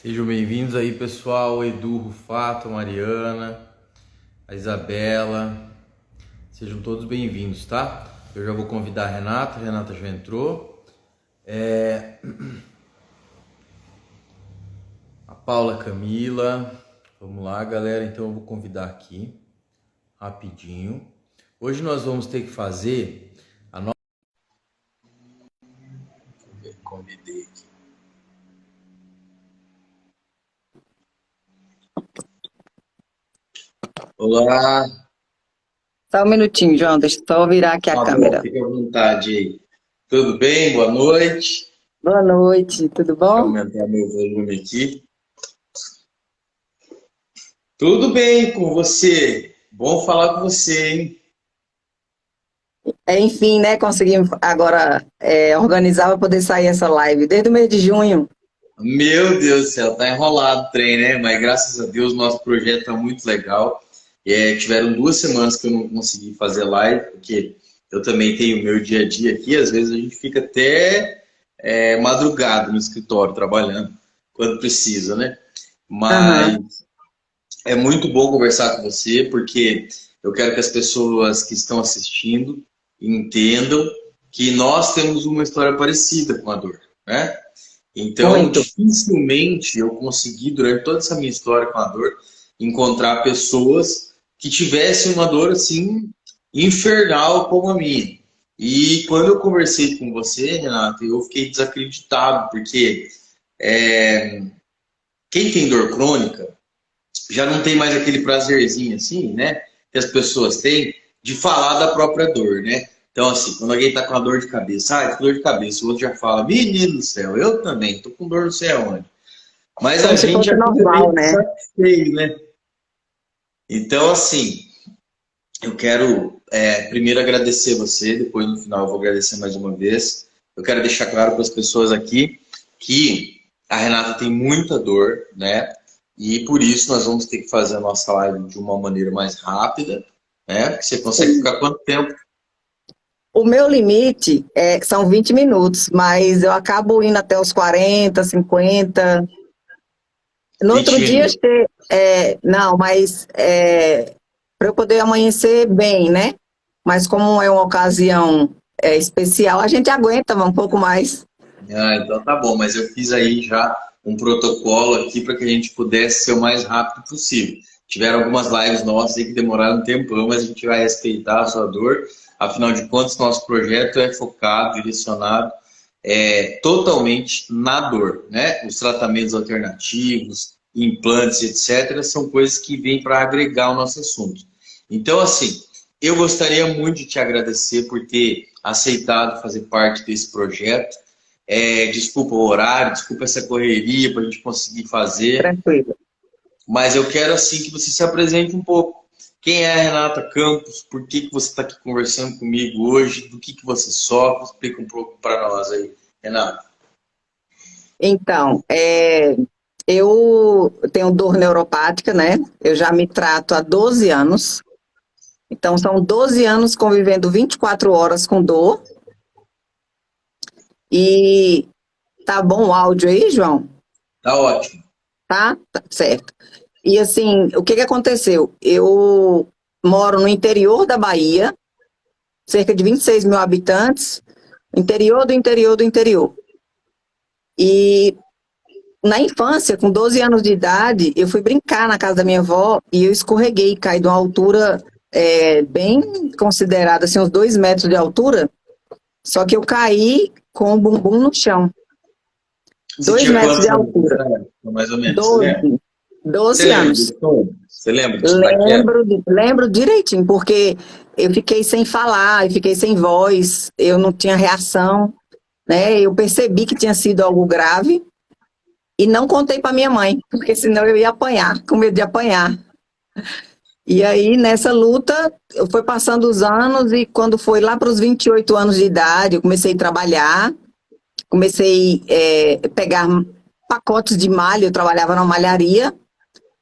Sejam bem-vindos aí, pessoal. Edu, Rufato, a Mariana, a Isabela. Sejam todos bem-vindos, tá? Eu já vou convidar a Renata já entrou. A Paula Camila. Vamos lá, galera. Então eu vou convidar aqui, rapidinho. Hoje nós vamos ter que fazer a nossa... Convidei aqui. Olá. Só um minutinho, João, deixa eu só virar aqui a Tá bom, câmera. fica à vontade aí. Tudo bem? Boa noite. Boa noite, tudo Deixa eu bom? aumentar meu volume aqui. Tudo bem com você? Bom falar com você, hein? Enfim, né, conseguimos agora organizar para poder sair essa live desde o mês de junho. Meu Deus do céu, tá enrolado o trem, né? Mas graças a Deus nosso projeto tá muito legal. Tiveram 2 semanas que eu não consegui fazer live, porque eu também tenho o meu dia a dia aqui. Às vezes a gente fica até madrugada no escritório trabalhando, quando precisa, né? Mas Aham. é muito bom conversar com você, porque eu quero que as pessoas que estão assistindo entendam que nós temos uma história parecida com a dor, né? Então, Muito. dificilmente eu consegui, durante toda essa minha história com a dor, encontrar pessoas que tivessem uma dor assim infernal como a minha. E quando eu conversei com você, Renata, eu fiquei desacreditado, porque quem tem dor crônica já não tem mais aquele prazerzinho assim, né? Que as pessoas têm de falar da própria dor, né? Então, assim, quando alguém tá com uma dor de cabeça, tô com dor de cabeça, o outro já fala, menino do céu, eu também, tô com dor não sei aonde. Mas a Como se gente fosse já fica meio normal, de né? saco cheio, né? Então, assim, eu quero primeiro agradecer você, depois no final eu vou agradecer mais uma vez. Eu quero deixar claro para as pessoas aqui que a Renata tem muita dor, né? E por isso nós vamos ter que fazer a nossa live de uma maneira mais rápida, né? Porque você consegue Sim. ficar quanto tempo? O meu limite são 20 minutos, mas eu acabo indo até os 40, 50. No outro 20 dia, minutos. não, mas para eu poder amanhecer bem, né? Mas como é uma ocasião especial, a gente aguenta um pouco mais. Ah, então tá bom, mas eu fiz aí já um protocolo aqui para que a gente pudesse ser o mais rápido possível. Tiveram algumas lives nossas aí que demoraram um tempão, mas a gente vai respeitar a sua dor. Afinal de contas, nosso projeto é focado, direcionado totalmente na dor, né? Os tratamentos alternativos, implantes, etc., são coisas que vêm para agregar o nosso assunto. Então, assim, eu gostaria muito de te agradecer por ter aceitado fazer parte desse projeto. Desculpa o horário, desculpa essa correria para a gente conseguir fazer, Tranquilo. mas eu quero assim que você se apresente um pouco. Quem é a Renata Campos? Por que você está aqui conversando comigo hoje? Do que você sofre? Explica um pouco para nós aí, Renata. Então, eu tenho dor neuropática, né? Eu já me trato há 12 anos. Então, são 12 anos convivendo 24 horas com dor. E tá bom o áudio aí, João? Tá ótimo. Tá certo. E assim, o que que aconteceu? Eu moro no interior da Bahia, cerca de 26 mil habitantes, interior do interior do interior. E na infância, com 12 anos de idade, eu fui brincar na casa da minha avó e eu escorreguei, caí de uma altura bem considerada, assim, uns 2 metros de altura, só que eu caí com o bumbum no chão. Você Dois tinha metros quantos de anos altura. nessa época, mais ou menos? Você lembra? 12. Você 12 lembra anos. disso tudo? Você lembra da queda? Lembro direitinho, porque eu fiquei sem falar, eu fiquei sem voz, eu não tinha reação, né? Eu percebi que tinha sido algo grave e não contei para minha mãe, porque senão eu ia apanhar, com medo de apanhar. E aí, nessa luta, eu fui passando os anos e quando foi lá para os 28 anos de idade, eu comecei a trabalhar, comecei a pegar pacotes de malha, eu trabalhava na malharia,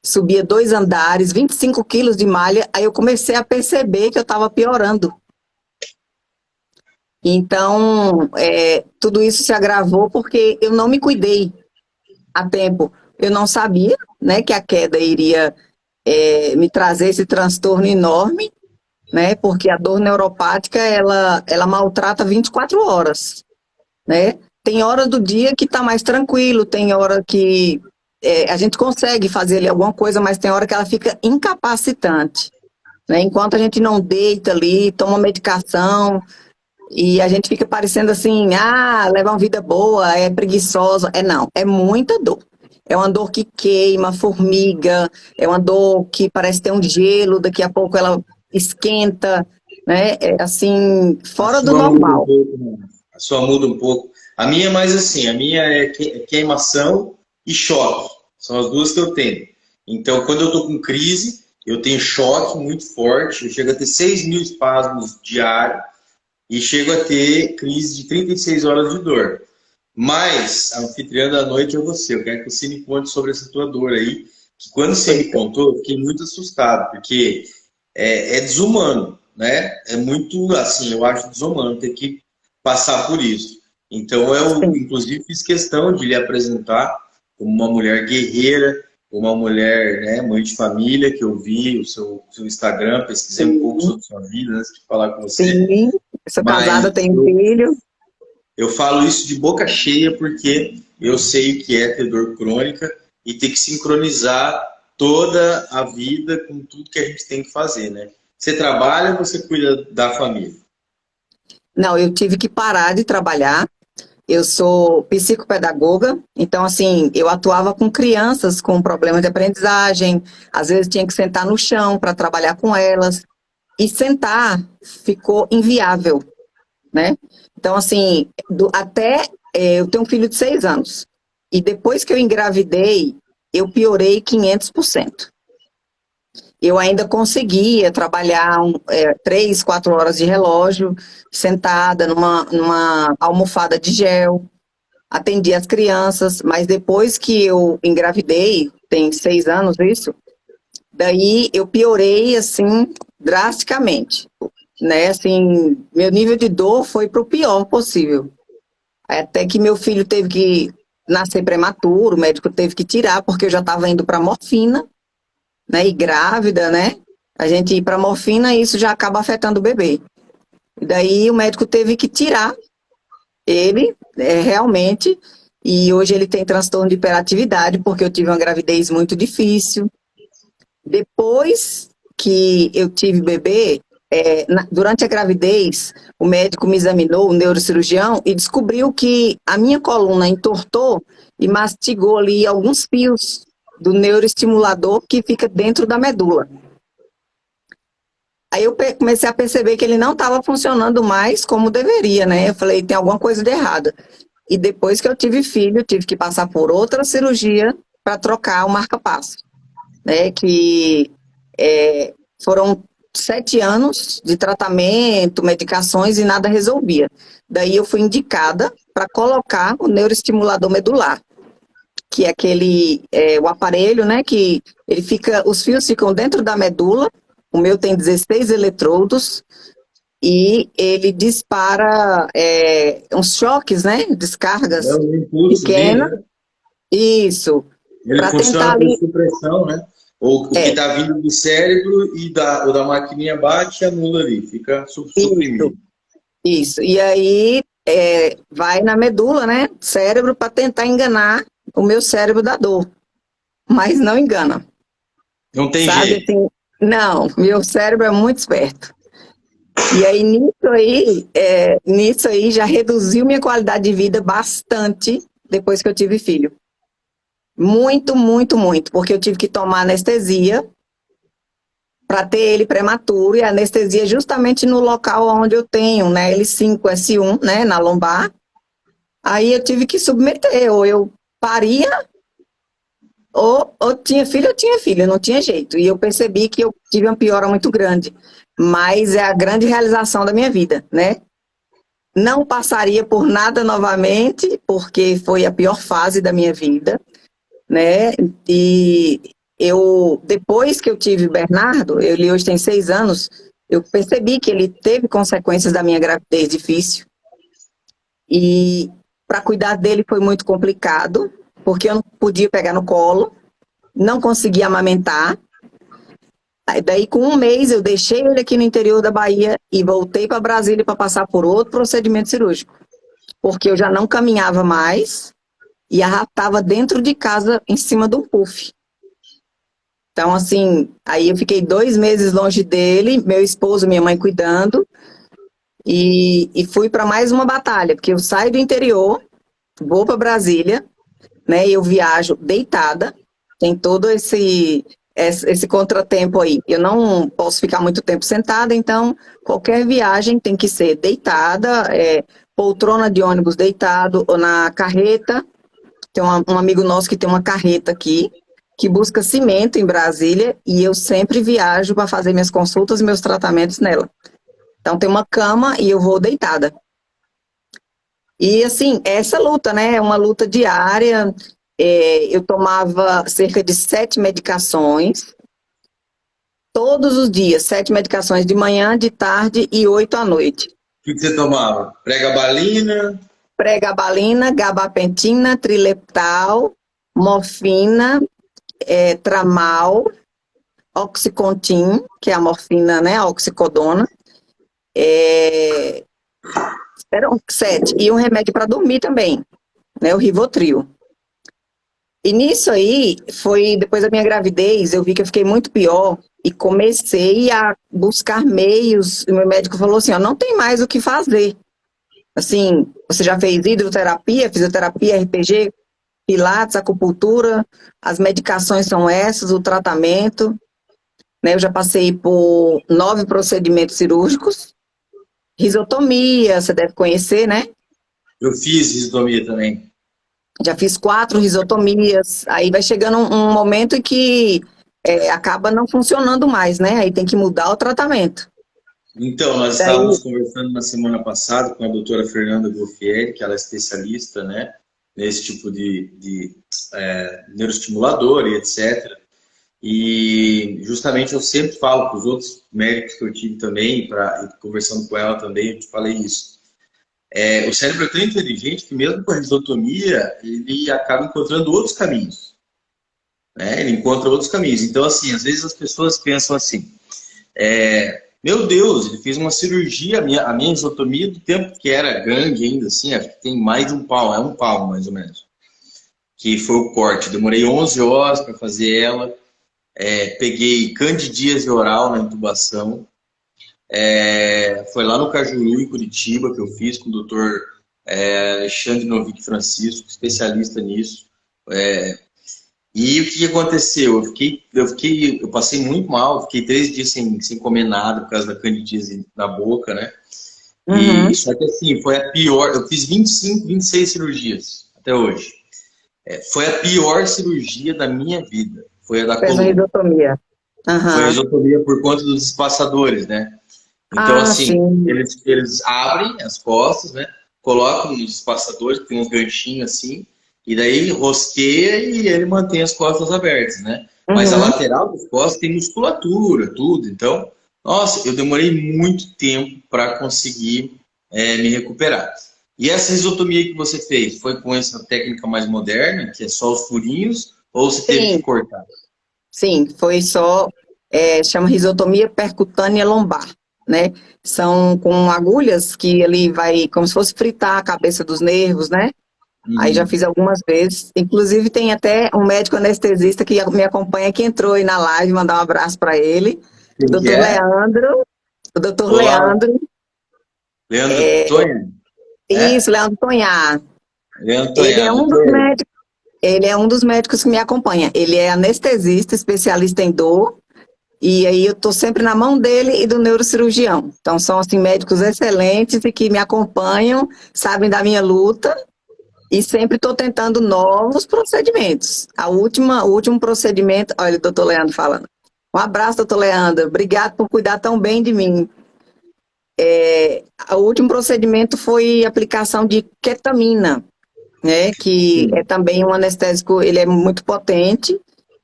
subia 2 andares, 25 quilos de malha, aí eu comecei a perceber que eu estava piorando. Então, tudo isso se agravou porque eu não me cuidei a tempo. eu não sabia, né, que a queda iria me trazer esse transtorno enorme, né, porque a dor neuropática, ela maltrata 24 horas, né? Tem hora do dia que está mais tranquilo, tem hora que a gente consegue fazer ali alguma coisa, mas tem hora que ela fica incapacitante, né? Enquanto a gente não deita ali, toma medicação, e a gente fica parecendo assim, leva uma vida boa, é preguiçosa. Não, é muita dor. É uma dor que queima, formiga, é uma dor que parece ter um gelo, daqui a pouco ela esquenta, né? É assim, A fora do sua muda um normal. pouco, né? A sua muda um pouco. A minha é mais assim, a minha é queimação e choque. São as duas que eu tenho. Então, quando eu estou com crise, eu tenho choque muito forte, eu chego a ter 6.000 espasmos diários e chego a ter crise de 36 horas de dor. Mas, a anfitriã da noite é você. Eu quero que você me conte sobre essa tua dor aí. Que quando você me contou, eu fiquei muito assustado, porque é desumano, né? É muito, assim, eu acho desumano ter que passar por isso. Então, eu, Sim, inclusive, fiz questão de lhe apresentar como uma mulher guerreira, como uma mulher, né, mãe de família, que eu vi o seu Instagram, pesquisei um pouco sim, sobre sua vida antes de falar com você. sim. Sou casada, Mas tenho filho. eu falo isso de boca cheia porque eu sei o que é ter dor crônica e ter que sincronizar toda a vida com tudo que a gente tem que fazer, né? Você trabalha ou você cuida da família? Não, eu tive que parar de trabalhar. Eu sou psicopedagoga, então, assim, eu atuava com crianças com problemas de aprendizagem, às vezes tinha que sentar no chão para trabalhar com elas, e sentar ficou inviável, né? Então, assim, eu tenho um filho de 6 anos, e depois que eu engravidei, eu piorei 500%. Eu ainda conseguia trabalhar 3, 4 horas de relógio, sentada numa almofada de gel, atendia as crianças, mas depois que eu engravidei, tem 6 anos isso, daí eu piorei, assim, drasticamente, né, assim, meu nível de dor foi para o pior possível, até que meu filho teve que nascer prematuro, o médico teve que tirar, porque eu já estava indo para morfina, né, e grávida, né, a gente ir para morfina, isso já acaba afetando o bebê, e daí o médico teve que tirar ele, realmente, e hoje ele tem transtorno de hiperatividade, porque eu tive uma gravidez muito difícil. Depois que eu tive bebê, durante a gravidez, o médico me examinou, o neurocirurgião, e descobriu que a minha coluna entortou e mastigou ali alguns fios do neuroestimulador que fica dentro da medula. Aí eu comecei a perceber que ele não estava funcionando mais como deveria, né? Eu falei, tem alguma coisa de errado. E depois que eu tive filho, eu tive que passar por outra cirurgia para trocar o marca-passo, né? Que foram 7 anos de tratamento, medicações e nada resolvia. Daí eu fui indicada para colocar o neuroestimulador medular, que é o aparelho, né? Que os fios ficam dentro da medula. O meu tem 16 eletrodos e ele dispara uns choques, né? É Descargas um impulso dele, pequenas. né? Isso. Ele Para tentar funciona por ali. supressão, né? Ou o que É, está vindo do cérebro ou da maquininha bate e anula ali, fica isso, suprimido. isso. E aí vai na medula, né? Cérebro, para tentar enganar o meu cérebro da dor. Mas não engana. Não tem Sabe jeito. assim? Não, meu cérebro é muito esperto. E aí, nisso aí já reduziu minha qualidade de vida bastante depois que eu tive filho. Muito, muito, muito, porque eu tive que tomar anestesia para ter ele prematuro, e a anestesia justamente no local onde eu tenho, né, L5, S1, né, na lombar. Aí eu tive que submeter, ou eu paria, ou tinha filho, não tinha jeito. E eu percebi que eu tive uma piora muito grande, mas é a grande realização da minha vida, né? Não passaria por nada novamente, porque foi a pior fase da minha vida, né? E depois que eu tive Bernardo, ele hoje tem 6 anos, eu percebi que ele teve consequências da minha gravidez difícil. E para cuidar dele foi muito complicado, porque eu não podia pegar no colo, não conseguia amamentar. Aí, daí, com um mês, eu deixei ele aqui no interior da Bahia e voltei para Brasília para passar por outro procedimento cirúrgico, porque eu já não caminhava mais e arrastava dentro de casa em cima de um puff. Então, assim, aí eu fiquei 2 meses longe dele, meu esposo, minha mãe cuidando, e fui para mais uma batalha, porque eu saio do interior, vou para Brasília, né? Eu viajo deitada, tem todo esse contratempo aí. Eu não posso ficar muito tempo sentada, então qualquer viagem tem que ser deitada, poltrona de ônibus deitado ou na carreta. Tem um amigo nosso que tem uma carreta aqui, que busca cimento em Brasília, e eu sempre viajo para fazer minhas consultas e meus tratamentos nela. Então tem uma cama e eu vou deitada. E assim, essa luta, né? É uma luta diária. Eu tomava cerca de 7 medicações, todos os dias, 7 medicações de manhã, de tarde e 8 à noite. O que você tomava? Pregabalina? Pregabalina, gabapentina, trileptal, morfina, tramal, oxycontin, que é a morfina, né, a oxicodona, eram 7, e um remédio para dormir também, né, o Rivotril. E nisso aí, foi depois da minha gravidez, eu vi que eu fiquei muito pior e comecei a buscar meios, e meu médico falou assim, ó, não tem mais o que fazer. Assim, você já fez hidroterapia, fisioterapia, RPG, pilates, acupuntura, as medicações são essas, o tratamento, né? Eu já passei por 9 procedimentos cirúrgicos, risotomia, você deve conhecer, né? Eu fiz risotomia também. Já fiz 4 risotomias, aí vai chegando um momento em que acaba não funcionando mais, né? Aí tem que mudar o tratamento. Então, nós estávamos conversando na semana passada com a doutora Fernanda Golfieri, que ela é especialista, né, nesse tipo de neuroestimulador e etc. E justamente eu sempre falo para os outros médicos que eu tive também, e conversando com ela também, eu te falei isso. O cérebro é tão inteligente que mesmo com a risotomia, ele acaba encontrando outros caminhos. Né? Ele encontra outros caminhos. Então, assim, às vezes as pessoas pensam assim, meu Deus, ele fez uma cirurgia, a minha risotomia do tempo que era grande ainda, assim, acho que tem mais de um palmo, 1 palmo mais ou menos, que foi o corte. Demorei 11 horas para fazer ela, peguei candidíase oral na intubação, foi lá no Cajuru, em Curitiba, que eu fiz com o doutor Alexandre Novick Francisco, especialista nisso. E o que aconteceu? Eu passei muito mal, fiquei 3 dias sem comer nada por causa da candidíase na boca, né? Uhum. E só que assim, foi a pior. Eu fiz 25, 26 cirurgias até hoje. Foi a pior cirurgia da minha vida. Foi a da Fez a coluna. risotomia. Uhum. Foi a risotomia por conta dos espaçadores, né? Então, assim, eles abrem as costas, né? Colocam nos espaçadores, tem uns ganchinhos assim, e daí rosqueia e ele mantém as costas abertas, né? Mas a lateral das costas tem musculatura, tudo. Então, nossa, eu demorei muito tempo para conseguir me recuperar. E essa risotomia que você fez, foi com essa técnica mais moderna, que é só os furinhos, ou você teve que cortar? Sim, foi só, chama risotomia percutânea lombar, né? São com agulhas que ele vai, como se fosse fritar a cabeça dos nervos, né? Aí já fiz algumas vezes. Inclusive tem até um médico anestesista que me acompanha, que entrou aí na live, mandar um abraço para ele. Doutor Leandro. O doutor Leandro. Leandro Tonha? Isso, Leandro Tonhar. Leandro Tonhar. Ele é um dos médicos. Ele é um dos médicos que me acompanha. Ele é anestesista, especialista em dor. E aí eu estou sempre na mão dele e do neurocirurgião. Então são assim médicos excelentes e que me acompanham, sabem da minha luta. E sempre estou tentando novos procedimentos. O último procedimento... Olha o doutor Leandro falando. Um abraço, doutor Leandro. Obrigado por cuidar tão bem de mim. O último procedimento foi aplicação de ketamina, né? Que é também um anestésico, ele é muito potente.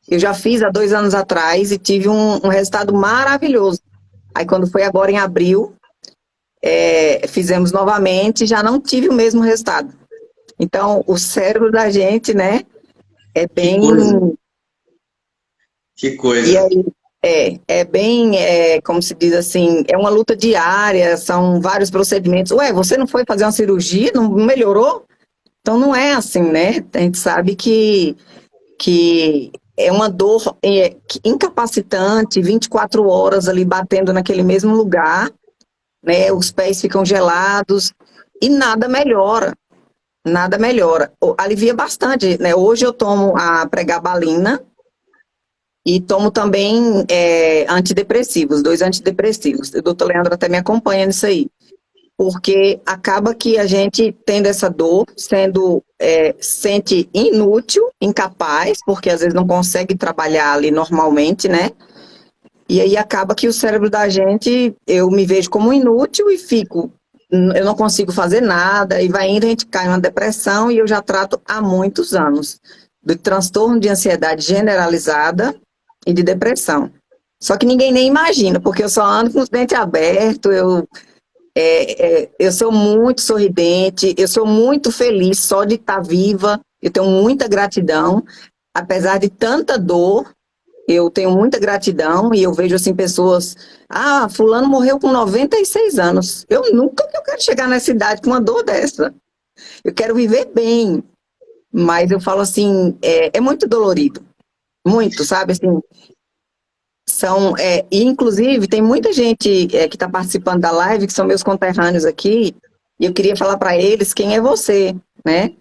Eu já fiz há 2 anos atrás e tive um resultado maravilhoso. Aí quando foi agora em abril, fizemos novamente e já não tive o mesmo resultado. Então, o cérebro da gente, né, É Que bem. coisa, que E coisa. aí, é bem, como se diz assim, é uma luta diária, são vários procedimentos. Ué, você não foi fazer uma cirurgia, não melhorou? Então não é assim, né? A gente sabe que é uma dor incapacitante, 24 horas ali batendo naquele mesmo lugar, né? Os pés ficam gelados e nada melhora, nada melhora. Alivia bastante, né? Hoje eu tomo a pregabalina e tomo também antidepressivos, 2 antidepressivos. O doutor Leandro até me acompanha nisso aí. Porque acaba que a gente tendo essa dor, sente inútil, incapaz, porque às vezes não consegue trabalhar ali normalmente, né? E aí acaba que o cérebro da gente, eu me vejo como inútil e eu não consigo fazer nada, e vai indo, a gente cai numa depressão, e eu já trato há muitos anos do transtorno de ansiedade generalizada e de depressão. Só que ninguém nem imagina, porque eu só ando com os dentes abertos, eu sou muito sorridente, eu sou muito feliz só de estar viva, eu tenho muita gratidão, apesar de tanta dor, eu tenho muita gratidão e eu vejo assim pessoas, fulano morreu com 96 anos. Eu nunca que eu quero chegar nessa idade com uma dor dessa. Eu quero viver bem, mas eu falo assim, é muito dolorido, muito, sabe? Assim, e inclusive, tem muita gente que está participando da live, que são meus conterrâneos aqui, e eu queria falar para eles quem é você, né?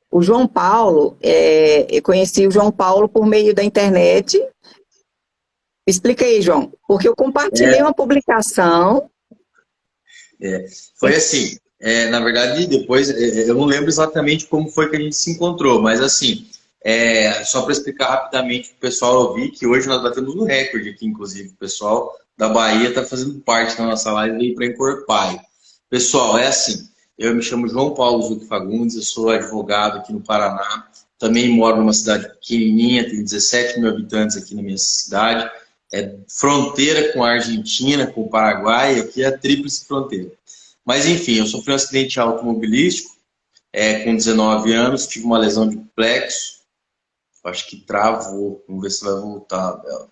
O João Paulo, eu conheci o João Paulo por meio da internet. Explica aí, João, porque eu compartilhei É, uma publicação. foi assim, na verdade, depois, eu não lembro exatamente como foi que a gente se encontrou, mas assim, só para explicar rapidamente para o pessoal ouvir, que hoje nós batemos um recorde aqui, inclusive, o pessoal da Bahia está fazendo parte da nossa live aí para Encorpai. Pessoal, é assim, eu me chamo João Paulo Zucchi Fagundes, eu sou advogado aqui no Paraná, também moro numa cidade pequenininha, tem 17 mil habitantes aqui na minha cidade, fronteira com a Argentina, com o Paraguai, aqui é a tríplice fronteira. Mas enfim, eu sofri um acidente automobilístico com 19 anos, tive uma lesão de plexo, acho que travou, vamos ver se vai voltar, Bela.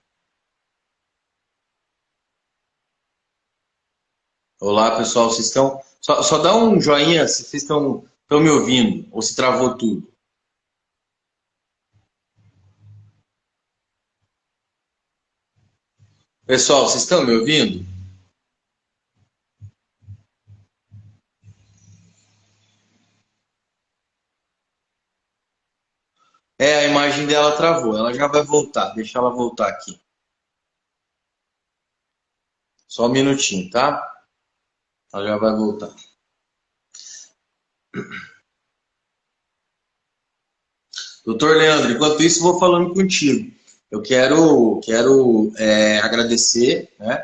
Olá, pessoal, vocês estão... Só dá um joinha se vocês estão me ouvindo, ou se travou tudo. Pessoal, vocês estão me ouvindo? A imagem dela travou, ela já vai voltar, deixa ela voltar aqui. Só um minutinho, tá? Ela já vai voltar. Doutor Leandro, enquanto isso, vou falando contigo. Eu quero agradecer, né,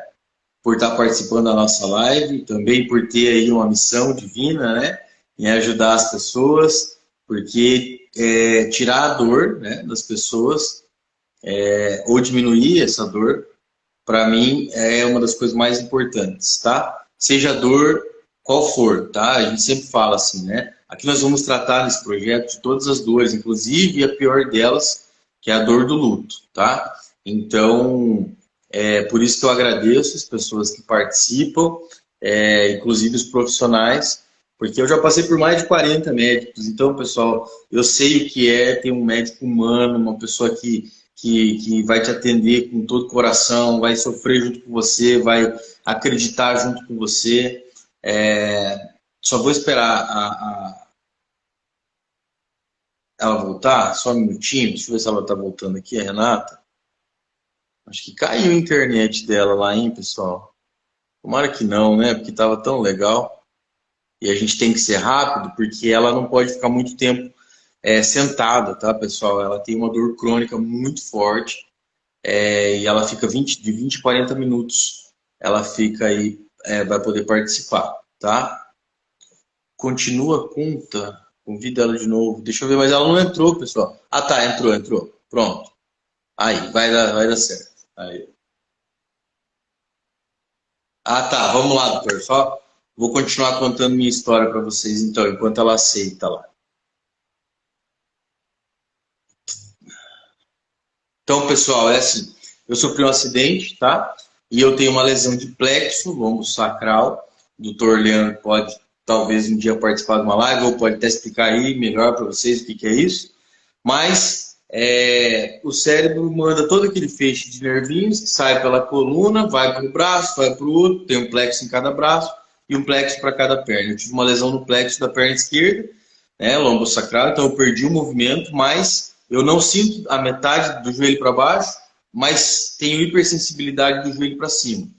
por estar participando da nossa live, também por ter aí uma missão divina, né, em ajudar as pessoas, porque tirar a dor, né, das pessoas, ou diminuir essa dor, para mim é uma das coisas mais importantes, tá? Seja a dor qual for, tá? A gente sempre fala assim, né? Aqui nós vamos tratar nesse projeto de todas as dores, inclusive a pior delas, que é a dor do luto, tá? Então, por isso que eu agradeço as pessoas que participam, inclusive os profissionais, porque eu já passei por mais de 40 médicos, então, pessoal, eu sei o que é ter um médico humano, uma pessoa que vai te atender com todo o coração, vai sofrer junto com você, vai acreditar junto com você. Só vou esperar ela voltar, só um minutinho, deixa eu ver se ela está voltando aqui, a Renata. Acho que caiu a internet dela lá, hein, pessoal? Tomara que não, né? Porque estava tão legal. E a gente tem que ser rápido, porque ela não pode ficar muito tempo sentada, tá, pessoal? Ela tem uma dor crônica muito forte. E ela fica de 20 a 40 minutos. Ela fica aí, vai poder participar, tá? Continua a conta. Convida ela de novo. Deixa eu ver, mas ela não entrou, pessoal. Ah, tá, entrou. Pronto. Aí, vai dar certo. Aí. Ah, tá, vamos lá, doutor. Só vou continuar contando minha história para vocês, então, enquanto ela aceita lá. Então, pessoal, é assim, eu sofri um acidente, tá? E eu tenho uma lesão de plexo, lombo sacral. O doutor Leandro pode, talvez, um dia participar de uma live, ou pode até explicar aí melhor para vocês o que é isso. Mas o cérebro manda todo aquele feixe de nervinhos que sai pela coluna, vai para o braço, vai para o outro, tem um plexo em cada braço e um plexo para cada perna. Eu tive uma lesão no plexo da perna esquerda, né, lombo sacral, então eu perdi o movimento, mas eu não sinto a metade do joelho para baixo, mas tenho hipersensibilidade do joelho para cima.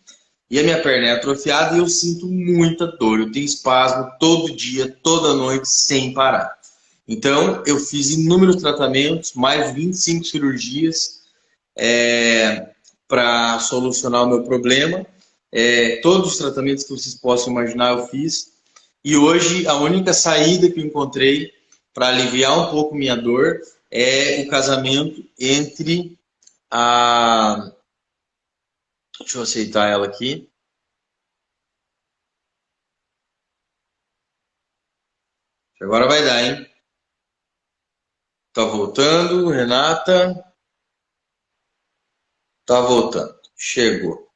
E a minha perna é atrofiada e eu sinto muita dor. Eu tenho espasmo todo dia, toda noite, sem parar. Então, eu fiz inúmeros tratamentos, mais de 25 cirurgias para solucionar o meu problema. Todos os tratamentos que vocês possam imaginar eu fiz. E hoje, a única saída que eu encontrei para aliviar um pouco minha dor é o casamento entre a... Deixa eu aceitar ela aqui. Agora vai dar, hein? Tá voltando, Renata. Tá voltando. Chegou.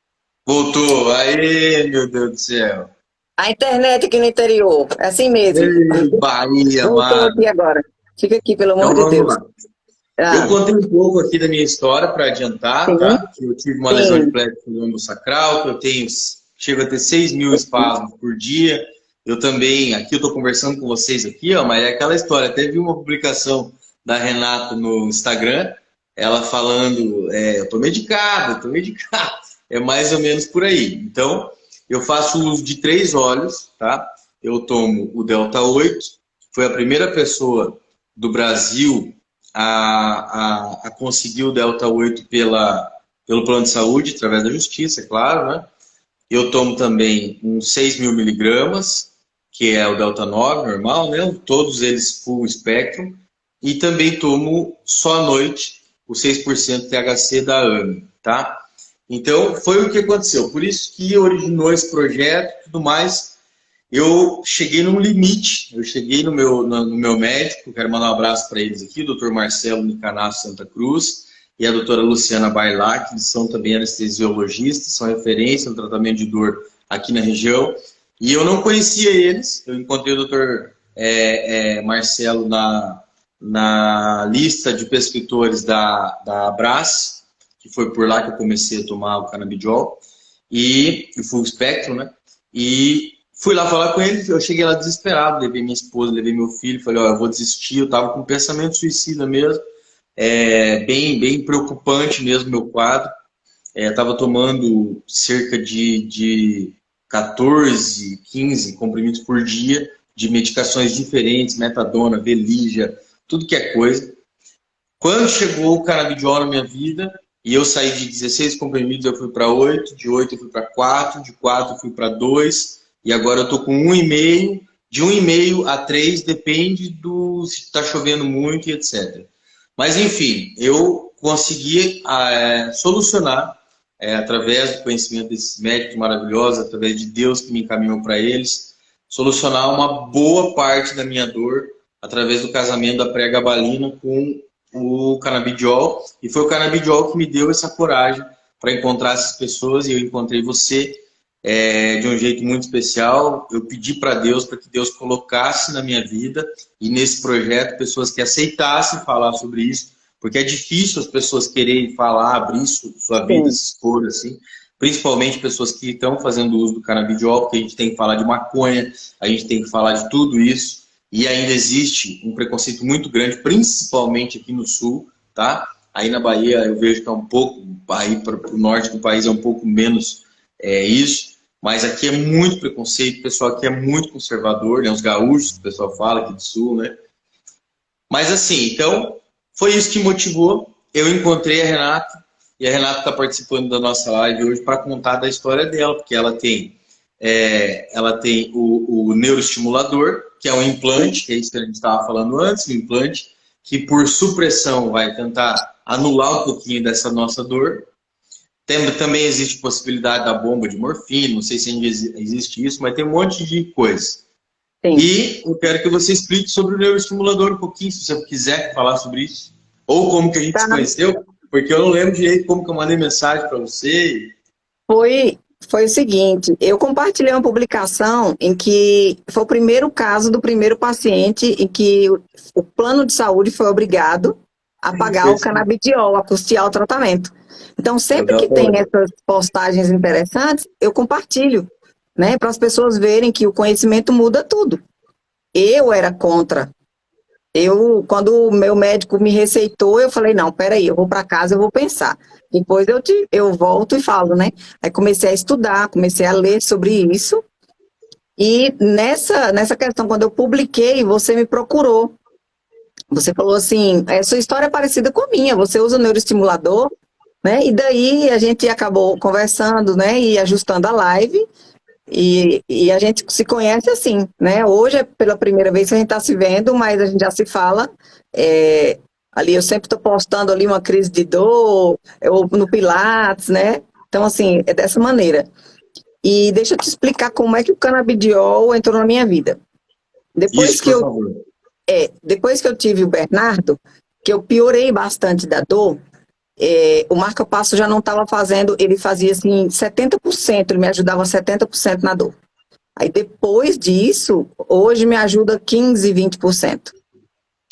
Voltou. Aê, meu Deus do céu. A internet aqui no interior, é assim mesmo. Ei, Bahia, Voltou mano. aqui agora. Fica aqui, pelo amor Então de vamos Deus. lá. Eu contei um pouco aqui da minha história para adiantar, tá? Que eu tive uma lesão de plexo no lombo sacral, que eu tenho, chego a ter 6.000 espasmos por dia. Eu também, aqui eu estou conversando com vocês aqui, ó, mas é aquela história. Até vi uma publicação da Renata no Instagram, ela falando, eu estou medicado. É mais ou menos por aí. Então, eu faço uso de 3 óleos, tá? Eu tomo o Delta 8, foi a primeira pessoa do Brasil a conseguir o Delta 8 pelo plano de saúde, através da justiça, é claro, né? Eu tomo também uns 6.000 miligramas, que é o Delta 9 normal, né? Todos eles full spectrum. E também tomo só à noite o 6% THC da AME, tá? Então, foi o que aconteceu. Por isso que originou esse projeto e tudo mais. Eu cheguei num limite, eu cheguei no meu médico, quero mandar um abraço para eles aqui, o Dr. Marcelo Nicanasso Santa Cruz e a doutora Luciana Bailac, que são também anestesiologistas, são referência no tratamento de dor aqui na região. E eu não conhecia eles, eu encontrei o Dr. Marcelo na lista de prescritores da Abras, que foi por lá que eu comecei a tomar o canabidiol, e o full spectrum, né? E fui lá falar com ele, eu cheguei lá desesperado, levei minha esposa, levei meu filho, falei, ó, eu vou desistir, eu tava com pensamento suicida mesmo, bem preocupante mesmo meu quadro, tava tomando cerca de 14, 15 comprimidos por dia, de medicações diferentes, metadona, Velígia, tudo que é coisa. Quando chegou o canabidiol na minha vida, e eu saí de 16 comprimidos, eu fui para 8, de 8 eu fui para 4, de 4 eu fui para 2, e agora eu estou com 1,5, de 1,5 a 3, depende do se está chovendo muito e etc. Mas enfim, eu consegui solucionar, através do conhecimento desses médicos maravilhosos, através de Deus que me encaminhou para eles, solucionar uma boa parte da minha dor através do casamento da pregabalina com o canabidiol, e foi o canabidiol que me deu essa coragem para encontrar essas pessoas, e eu encontrei você de um jeito muito especial. Eu pedi para Deus, para que Deus colocasse na minha vida e nesse projeto pessoas que aceitassem falar sobre isso, porque é difícil as pessoas quererem falar, abrir sua vida, se expor assim, principalmente pessoas que estão fazendo uso do canabidiol, porque a gente tem que falar de maconha, a gente tem que falar de tudo isso. E ainda existe um preconceito muito grande, principalmente aqui no sul, tá? Aí na Bahia eu vejo que é um pouco, aí para o norte do país é um pouco menos isso, mas aqui é muito preconceito, o pessoal aqui é muito conservador, né? Os gaúchos, o pessoal fala aqui do sul, né? Mas assim, então, foi isso que motivou. Eu encontrei a Renata, e a Renata está participando da nossa live hoje para contar da história dela, porque ela tem o neuroestimulador, que é um implante, que é isso que a gente estava falando antes, um implante que por supressão vai tentar anular um pouquinho dessa nossa dor. Também existe possibilidade da bomba de morfina, não sei se ainda existe isso, mas tem um monte de coisa. Sim. E eu quero que você explique sobre o neuroestimulador um pouquinho, se você quiser falar sobre isso, ou como que a gente se conheceu. Porque eu não lembro direito como que eu mandei mensagem para você. Foi o seguinte, eu compartilhei uma publicação em que foi o primeiro caso do primeiro paciente em que o plano de saúde foi obrigado a pagar o canabidiol, a custear o tratamento. Então, sempre que tem essas postagens interessantes, eu compartilho, né, para as pessoas verem que o conhecimento muda tudo. Eu era contra. Quando o meu médico me receitou, eu falei, não, peraí, eu vou para casa, eu vou pensar. Depois eu volto e falo, né? Aí comecei a estudar, comecei a ler sobre isso. E nessa questão, quando eu publiquei, você me procurou. Você falou assim, sua história é parecida com a minha, você usa o neuroestimulador, né? E daí a gente acabou conversando, né? E ajustando a live. E a gente se conhece assim, né? Hoje é pela primeira vez que a gente está se vendo, mas a gente já se fala. Ali eu sempre estou postando ali uma crise de dor, ou no Pilates, né? Então, assim, é dessa maneira. E deixa eu te explicar como é que o canabidiol entrou na minha vida. Isso, por favor. Depois que eu tive o Bernardo, que eu piorei bastante da dor, o marca-passo já não estava fazendo, ele fazia assim 70%, ele me ajudava 70% na dor. Aí depois disso, hoje me ajuda 15, 20%.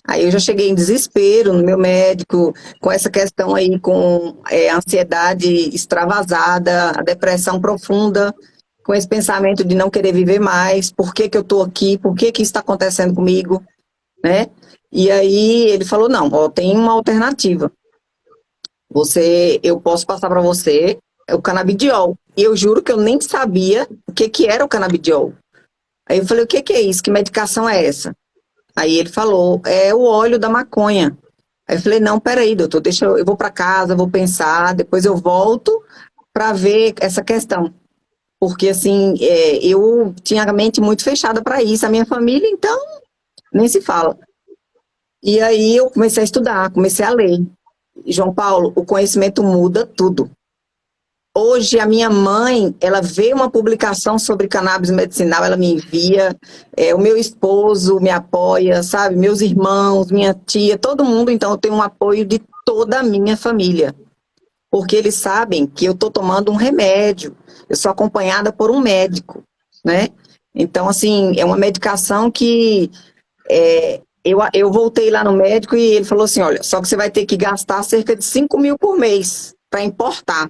Aí eu já cheguei em desespero no meu médico, com essa questão aí, com a ansiedade extravasada, a depressão profunda, com esse pensamento de não querer viver mais, por que que eu estou aqui, por que que isso está acontecendo comigo, né? E aí ele falou, não, ó, tem uma alternativa. Eu posso passar para você o canabidiol. E eu juro que eu nem sabia o que que era o canabidiol. Aí eu falei, o que que é isso? Que medicação é essa? Aí ele falou, é o óleo da maconha. Aí eu falei, não, peraí, doutor, eu vou para casa, vou pensar, depois eu volto para ver essa questão. Porque, assim, eu tinha a mente muito fechada para isso, a minha família, então, nem se fala. E aí eu comecei a estudar, comecei a ler. João Paulo, o conhecimento muda tudo. Hoje, a minha mãe, ela vê uma publicação sobre cannabis medicinal, ela me envia, o meu esposo me apoia, sabe? Meus irmãos, minha tia, todo mundo. Então, eu tenho um apoio de toda a minha família. Porque eles sabem que eu estou tomando um remédio. Eu sou acompanhada por um médico, né? Então, assim, é uma medicação que... eu voltei lá no médico e ele falou assim, olha, só que você vai ter que gastar cerca de 5 mil por mês para importar.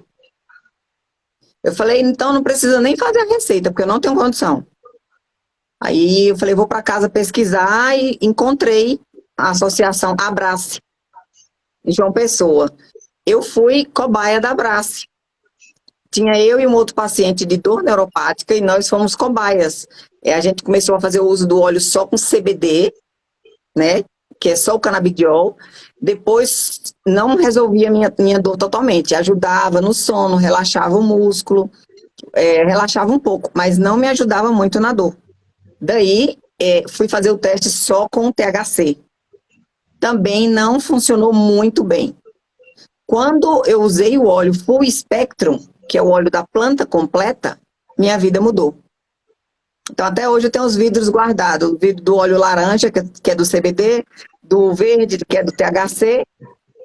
Eu falei, então não precisa nem fazer a receita, porque eu não tenho condição. Aí eu falei, vou para casa pesquisar e encontrei a associação Abrace, em João Pessoa. Eu fui cobaia da Abrace. Tinha eu e um outro paciente de dor neuropática e nós fomos cobaias. A gente começou a fazer o uso do óleo só com CBD, né? Que é só o canabidiol. Depois não resolvia minha dor totalmente, ajudava no sono, relaxava o músculo, relaxava um pouco, mas não me ajudava muito na dor. Daí fui fazer o teste só com o THC. Também não funcionou muito bem. Quando eu usei o óleo Full Spectrum, que é o óleo da planta completa, minha vida mudou. Então, até hoje eu tenho os vidros guardados. O vidro do óleo laranja, que é do CBD, do verde, que é do THC,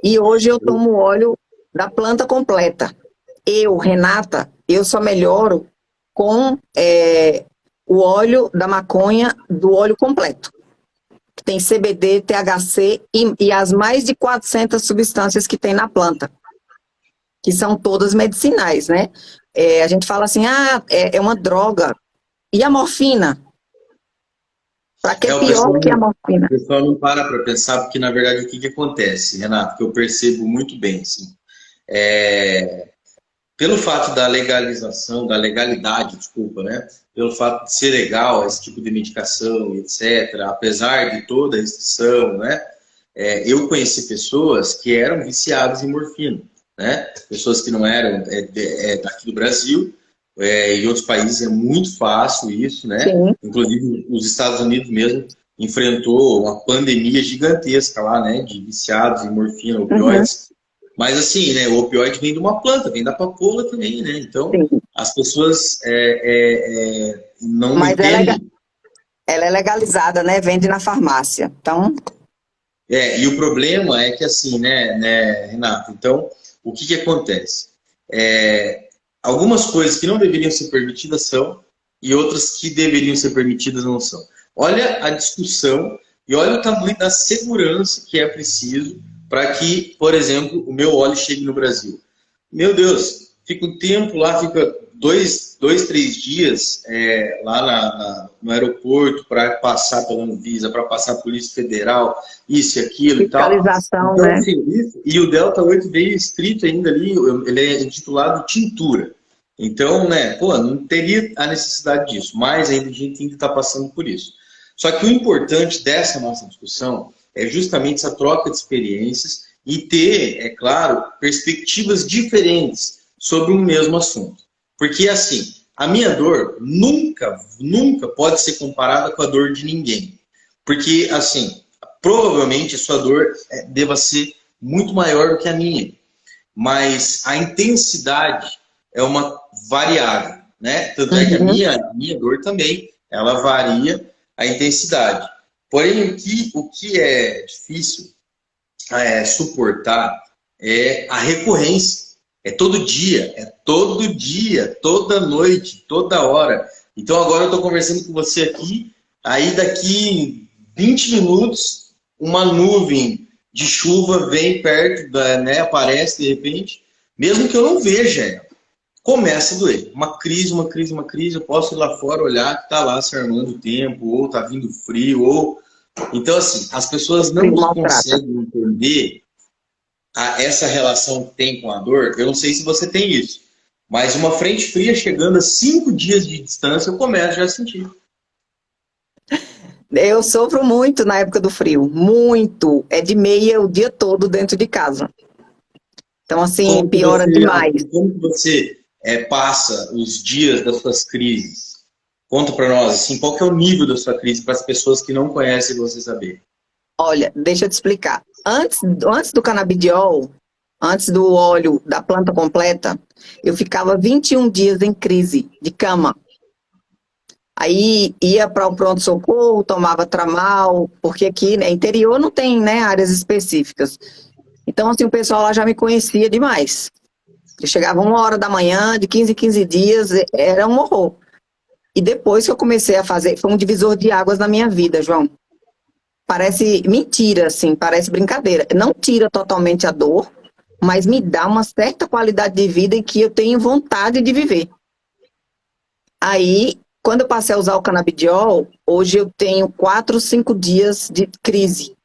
e hoje eu tomo o óleo da planta completa. Renata, eu só melhoro com o óleo da maconha, do óleo completo. Tem CBD, THC e as mais de 400 substâncias que tem na planta, que são todas medicinais, né? A gente fala assim, é uma droga. E a morfina? Para que é pior que a morfina? O pessoal não para pensar, porque na verdade o que acontece, Renato, que eu percebo muito bem, assim, pelo fato da legalização, da legalidade, desculpa, né? Pelo fato de ser legal esse tipo de medicação, etc., apesar de toda a restrição, né? Eu conheci pessoas que eram viciadas em morfina, né? Pessoas que não eram daqui do Brasil, em outros países é muito fácil isso, né? Sim. Inclusive os Estados Unidos mesmo enfrentou uma pandemia gigantesca lá, né? De viciados em morfina, opioides. Uhum. Mas assim, né? O opioide vem de uma planta, vem da papoula também, né? Então, sim, as pessoas não Mas entendem. Ela é legalizada, né? Vende na farmácia. Então... E o problema é que assim, né, Renato? Então, o que acontece? Algumas coisas que não deveriam ser permitidas são, e outras que deveriam ser permitidas não são. Olha a discussão e olha o tamanho da segurança que é preciso para que, por exemplo, o meu óleo chegue no Brasil. Meu Deus, fica um tempo lá, fica 2, 3 dias lá no aeroporto para passar pela Anvisa, para passar a Polícia Federal, isso e aquilo e tal. Fiscalização, Então, né? assim, e o Delta 8 veio escrito ainda ali, ele é intitulado tintura. Então, né, pô, não teria a necessidade disso, mas ainda a gente ainda está passando por isso. Só que o importante dessa nossa discussão é justamente essa troca de experiências e ter, é claro, perspectivas diferentes sobre um mesmo assunto. Porque, assim, a minha dor nunca pode ser comparada com a dor de ninguém. Porque, assim, provavelmente a sua dor deva ser muito maior do que a minha. Mas a intensidade é uma variável, né? Tanto é que a minha dor também, ela varia a intensidade. Porém, o que é difícil suportar é a recorrência. É todo dia, toda noite, toda hora. Então agora eu estou conversando com você aqui, aí daqui 20 minutos, uma nuvem de chuva vem perto, aparece de repente, mesmo que eu não veja ela, começa a doer. Uma crise, eu posso ir lá fora olhar que está lá se armando o tempo, ou está vindo frio, ou... Então, assim, as pessoas não conseguem entender essa relação que tem com a dor. Eu não sei se você tem isso, mas uma frente fria chegando a 5 dias de distância, eu começo já a sentir. Eu sofro muito na época do frio, muito. É de meia o dia todo dentro de casa. Então, assim, piora demais. Como que você passa os dias das suas crises? Conta para nós, assim, qual que é o nível da sua crise para as pessoas que não conhecem você saber? Olha, deixa eu te explicar. Antes do canabidiol, antes do óleo da planta completa, eu ficava 21 dias em crise de cama. Aí ia para o pronto-socorro, tomava tramal, porque aqui, né, interior não tem, né, áreas específicas. Então, assim, o pessoal lá já me conhecia demais. Eu chegava 1 hora da manhã, de 15 em 15 dias, era um horror. E depois que eu comecei a fazer, foi um divisor de águas na minha vida, João. Parece mentira, assim, parece brincadeira. Não tira totalmente a dor, mas me dá uma certa qualidade de vida em que eu tenho vontade de viver. Aí, quando eu passei a usar o canabidiol, hoje eu tenho 4, 5 dias de crise.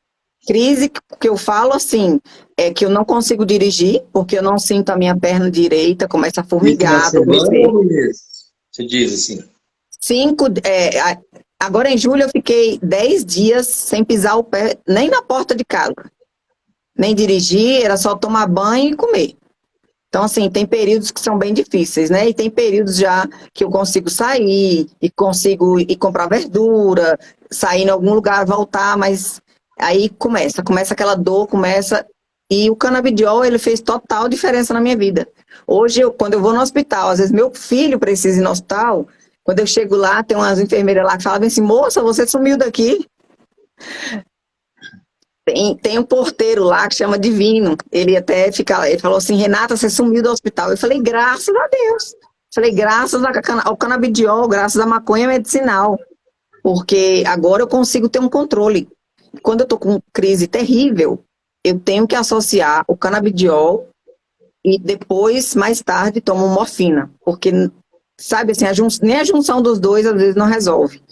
Crise que eu falo assim, é que eu não consigo dirigir, porque eu não sinto a minha perna direita, começa a formigar. Você diz assim? 5, agora em julho eu fiquei 10 dias sem pisar o pé, nem na porta de casa. Nem dirigir, era só tomar banho e comer. Então, assim, tem períodos que são bem difíceis, né? E tem períodos já que eu consigo sair, e consigo ir comprar verdura, sair em algum lugar, voltar, mas aí começa aquela dor, e o canabidiol, ele fez total diferença na minha vida. Hoje, quando eu vou no hospital, às vezes meu filho precisa ir no hospital, quando eu chego lá, tem umas enfermeiras lá que falam assim, moça, você sumiu daqui. Tem um porteiro lá que chama Divino. Ele falou assim, Renata, você sumiu do hospital. Eu falei, graças a Deus. Falei, graças ao canabidiol, graças à maconha medicinal. Porque agora eu consigo ter um controle. Quando eu tô com crise terrível, eu tenho que associar o canabidiol e depois, mais tarde, tomo morfina. Porque, sabe assim, nem a junção dos dois às vezes não resolve.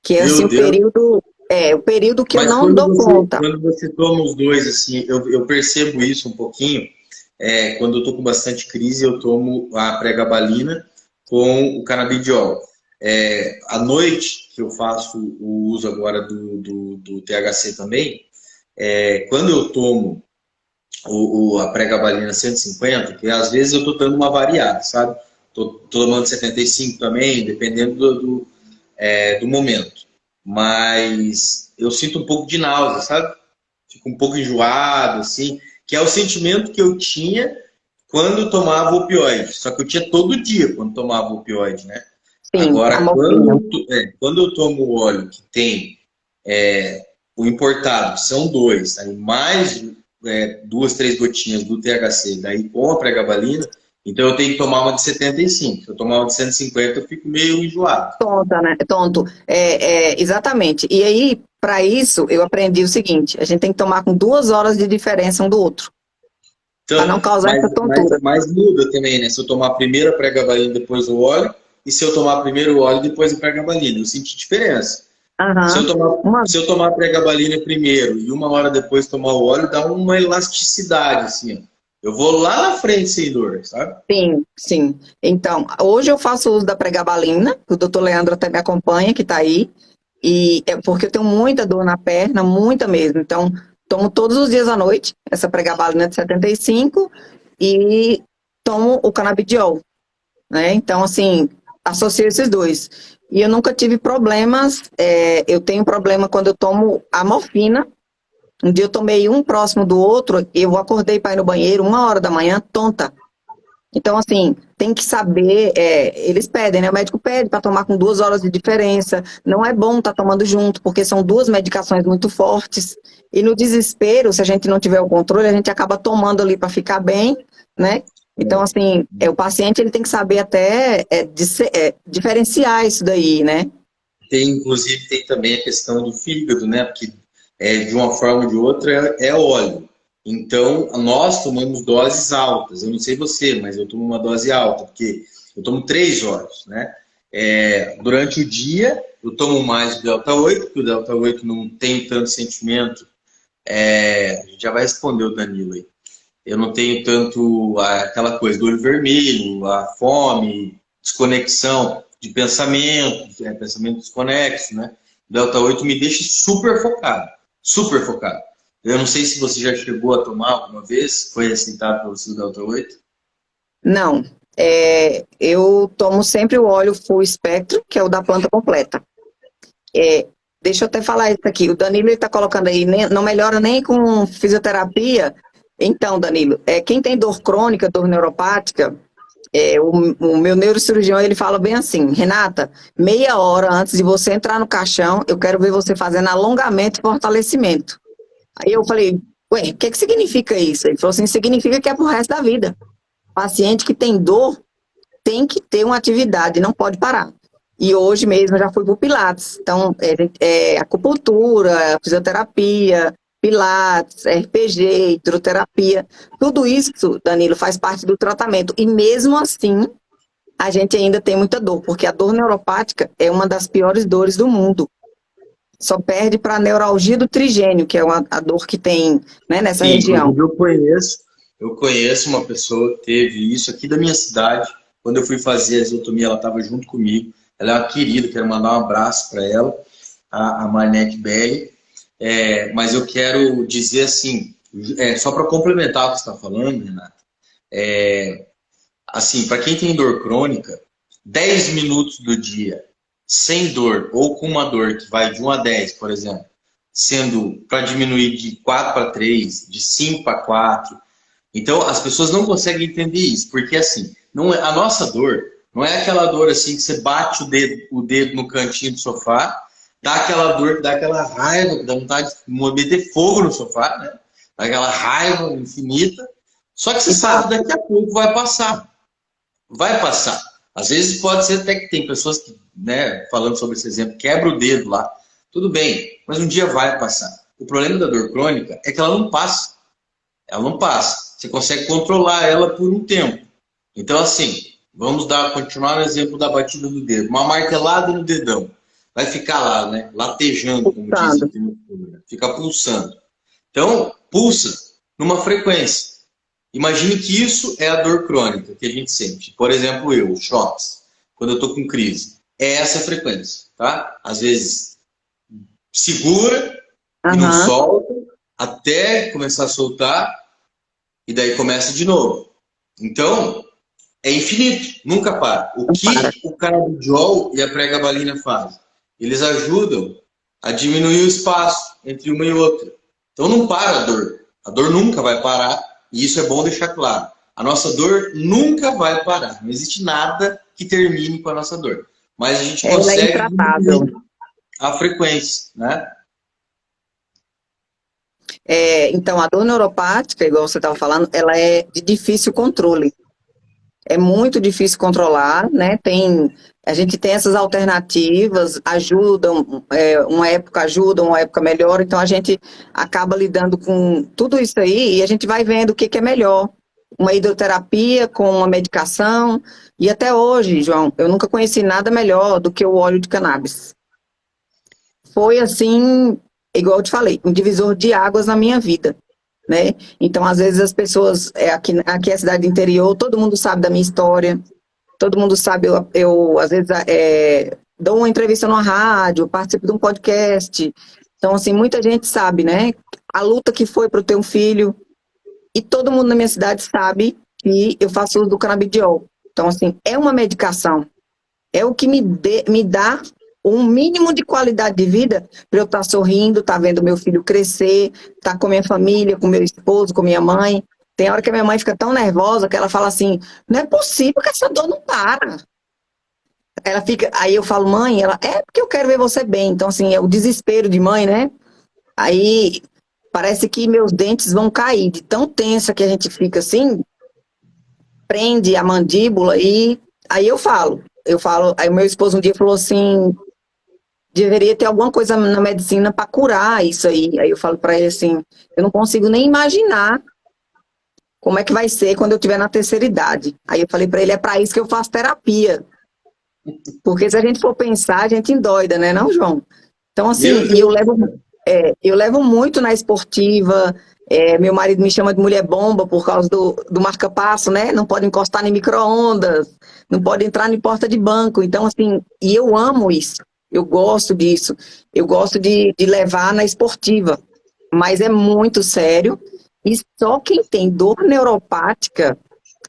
Que é assim, o período que eu não dou conta. Quando você toma os dois, assim, eu percebo isso um pouquinho. Quando eu tô com bastante crise, eu tomo a pregabalina com o canabidiol. À noite, que eu faço o uso agora do THC também, quando eu tomo a pregabalina 150, que às vezes eu tô dando uma variada, sabe? Tô tomando 75 também, dependendo do momento. Mas eu sinto um pouco de náusea, sabe? Fico um pouco enjoado, assim, que é o sentimento que eu tinha quando eu tomava opioide. Só que eu tinha todo dia quando tomava opioide, né? Sim, agora, quando eu tomo óleo que tem o importado, que são 2, aí mais 2, 3 gotinhas do THC, daí com a pregabalina, então eu tenho que tomar uma de 75. Se eu tomar uma de 150, eu fico meio enjoado. Tonta, né? Tonto. Exatamente. E aí, para isso, eu aprendi o seguinte: a gente tem que tomar com 2 horas de diferença um do outro, para Então, não causar essa tontura. mas muda também, né? Se eu tomar primeiro a pregabalina, depois o óleo, e se eu tomar primeiro o óleo, depois a pregabalina. Eu senti diferença. Se eu Aham. tomar, Uma se eu tomar a pregabalina primeiro e 1 hora depois tomar o óleo, dá uma elasticidade, assim, ó. Eu vou lá na frente sem dor, sabe? Sim, sim. Então, hoje eu faço uso da pregabalina, o doutor Leandro até me acompanha, que está aí, e é porque eu tenho muita dor na perna, muita mesmo. Então, tomo todos os dias à noite essa pregabalina de 75 e tomo o canabidiol, né? Então, assim, associo esses dois. E eu nunca tive problemas, eu tenho problema quando eu tomo a morfina. Um dia eu tomei um próximo do outro, eu acordei para ir no banheiro 1 hora da manhã, tonta. Então, assim, tem que saber, eles pedem, né? O médico pede para tomar com 2 horas de diferença. Não é bom estar tomando junto, porque são duas medicações muito fortes. E no desespero, se a gente não tiver o controle, a gente acaba tomando ali para ficar bem, né? Então, assim, o paciente ele tem que saber até diferenciar isso daí, né? Inclusive, tem também a questão do fígado, né? Porque de uma forma ou de outra é óleo. Então, nós tomamos doses altas. Eu não sei você, mas eu tomo uma dose alta, porque eu tomo 3 horas, né? Durante o dia, eu tomo mais o Delta 8, porque o Delta 8 não tem tanto sentimento. A gente já vai responder o Danilo aí. Eu não tenho tanto aquela coisa do olho vermelho, a fome, desconexão de pensamento, pensamento desconexo, né? O Delta 8 me deixa super focado, super focado. Eu não sei se você já chegou a tomar alguma vez, foi receitado para você o Delta 8? Não. Eu tomo sempre o óleo full espectro, que é o da planta completa. Deixa eu até falar isso aqui. O Danilo está colocando aí, não melhora nem com fisioterapia. Então, Danilo, quem tem dor crônica, dor neuropática, o meu neurocirurgião ele fala bem assim: Renata, meia hora antes de você entrar no caixão, eu quero ver você fazendo alongamento e fortalecimento. Aí eu falei, ué, o que significa isso? Ele falou assim: significa que é pro resto da vida. Paciente que tem dor tem que ter uma atividade, não pode parar. E hoje mesmo eu já fui para o Pilates. Então, acupuntura, fisioterapia, Pilates, RPG, hidroterapia. Tudo isso, Danilo, faz parte do tratamento. E mesmo assim, a gente ainda tem muita dor, porque a dor neuropática é uma das piores dores do mundo. Só perde para a neuralgia do trigênio, que é a dor que tem, né, nessa Sim, região. inclusive eu conheço uma pessoa que teve isso aqui da minha cidade. Quando eu fui fazer a isotomia, ela estava junto comigo. Ela é uma querida, quero mandar um abraço para ela, a Marnete Belli. Mas eu quero dizer assim, só para complementar o que você está falando, Renata, assim, para quem tem dor crônica, 10 minutos do dia sem dor ou com uma dor que vai de 1 a 10, por exemplo, sendo para diminuir de 4 para 3, de 5 para 4. Então, as pessoas não conseguem entender isso, porque assim, a nossa dor não é aquela dor assim que você bate o dedo no cantinho do sofá, dá aquela dor, dá aquela raiva, dá vontade de meter fogo no sofá, né? Dá aquela raiva infinita, só que você sabe que daqui a pouco vai passar. Vai passar. Às vezes pode ser até que tem pessoas que, né, falando sobre esse exemplo, quebra o dedo lá. Tudo bem, mas um dia vai passar. O problema da dor crônica é que ela não passa. Ela não passa. Você consegue controlar ela por um tempo. Então, assim, vamos continuar no exemplo da batida do dedo. Uma martelada no dedão. Vai ficar lá, né? Latejando, como diz a literatura. Fica pulsando. Então, pulsa numa frequência. Imagine que isso é a dor crônica que a gente sente. Por exemplo, choques, quando eu estou com crise. É essa frequência, tá? Às vezes segura e não solta, até começar a soltar, e daí começa de novo. Então, é infinito, nunca para. O que o canabidiol e a pregabalina fazem? Eles ajudam a diminuir o espaço entre uma e outra. Então não para a dor. A dor nunca vai parar, e isso é bom deixar claro. A nossa dor nunca vai parar. Não existe nada que termine com a nossa dor. Mas a gente consegue diminuir a frequência, né? Então, a dor neuropática, igual você estava falando, ela é de difícil controle. É muito difícil controlar, né? A gente tem essas alternativas, ajudam, uma época ajuda, uma época melhora, então a gente acaba lidando com tudo isso aí e a gente vai vendo o que que é melhor. Uma hidroterapia com uma medicação, e até hoje, João, eu nunca conheci nada melhor do que o óleo de cannabis. Foi assim, igual eu te falei, um divisor de águas na minha vida, né? Então, às vezes as pessoas, aqui é a cidade interior, todo mundo sabe da minha história, todo mundo sabe, eu às vezes dou uma entrevista numa rádio, participo de um podcast, então assim, muita gente sabe, né? A luta que foi para eu ter um filho, e todo mundo na minha cidade sabe que eu faço uso do canabidiol. Então assim, é uma medicação, é o que me dá um mínimo de qualidade de vida para eu estar sorrindo, estar vendo meu filho crescer, estar com minha família, com meu esposo, com minha mãe. Tem hora que a minha mãe fica tão nervosa que ela fala assim, não é possível que essa dor não para. Ela fica, aí eu falo, mãe, ela, é porque eu quero ver você bem. Então, assim, é o desespero de mãe, né? Aí parece que meus dentes vão cair, de tão tensa que a gente fica assim, prende a mandíbula e aí aí o meu esposo um dia falou assim, deveria ter alguma coisa na medicina para curar isso aí. Aí eu falo para ele assim, eu não consigo nem imaginar como é que vai ser quando eu tiver na terceira idade. Aí eu falei para ele, é para isso que eu faço terapia. Porque se a gente for pensar, a gente endoida, né, não, João? Então, assim, eu levo muito na esportiva, meu marido me chama de mulher bomba por causa do marca-passo, né? Não pode encostar em micro-ondas, não pode entrar em porta de banco. Então, assim, e eu amo isso, eu gosto disso, eu gosto de levar na esportiva, mas é muito sério e só quem tem dor neuropática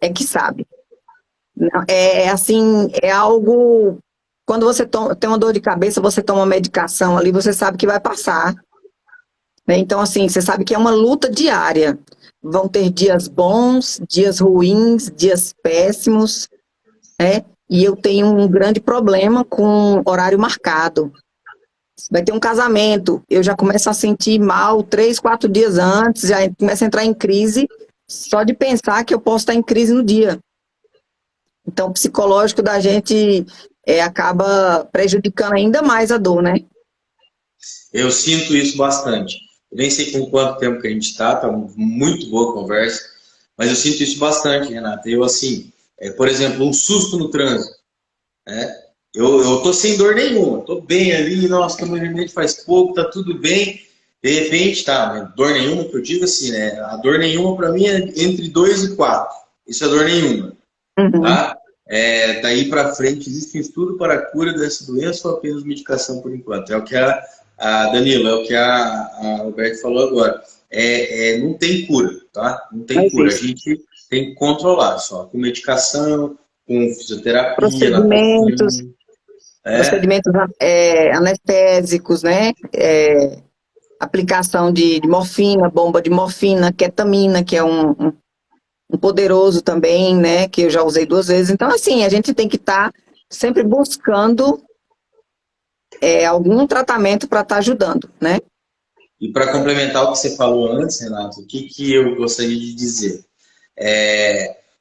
é que sabe. É assim, é algo. Quando você tem uma dor de cabeça, você toma uma medicação ali, você sabe que vai passar, né? Então, assim, você sabe que é uma luta diária. Vão ter dias bons, dias ruins, dias péssimos, né? E eu tenho um grande problema com horário marcado. Vai ter um casamento, eu já começo a sentir mal 3, 4 dias antes, já começo a entrar em crise, só de pensar que eu posso estar em crise no dia. Então, o psicológico da gente acaba prejudicando ainda mais a dor, né? Eu sinto isso bastante. Eu nem sei com quanto tempo que a gente tá muito boa a conversa, mas eu sinto isso bastante, Renata. Eu, assim, por exemplo, um susto no trânsito, né? Eu tô sem dor nenhuma, tô bem ali, nossa, meu remédio faz pouco, tá tudo bem. De repente, tá, né? Dor nenhuma, que eu digo assim, né? A dor nenhuma para mim é entre 2 e 4. Isso é dor nenhuma, Uhum. tá? Daí para frente, existe estudo para a cura dessa doença ou apenas medicação por enquanto? É o que a Danilo, é o que a Roberto falou agora. Não tem cura, tá? Não tem Não cura. A existe. gente tem que controlar só com medicação, com fisioterapia, Procedimentos, natação. procedimentos anestésicos, né? Aplicação de morfina, bomba de morfina, ketamina, que é um poderoso também, né? Que eu já usei 2 vezes. Então, assim, a gente tem que estar sempre buscando algum tratamento para estar ajudando, né? E para complementar o que você falou antes, Renato, o que eu gostaria de dizer?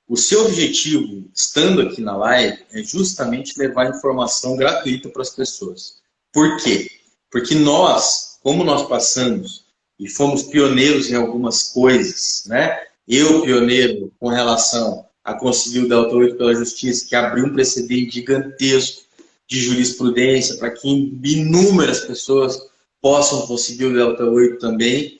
O seu objetivo, estando aqui na live, é justamente levar informação gratuita para as pessoas. Por quê? Porque nós, como nós passamos e fomos pioneiros em algumas coisas, né? Eu, pioneiro com relação a conseguir o Delta 8 pela Justiça, que abriu um precedente gigantesco de jurisprudência para que inúmeras pessoas possam conseguir o Delta 8 também.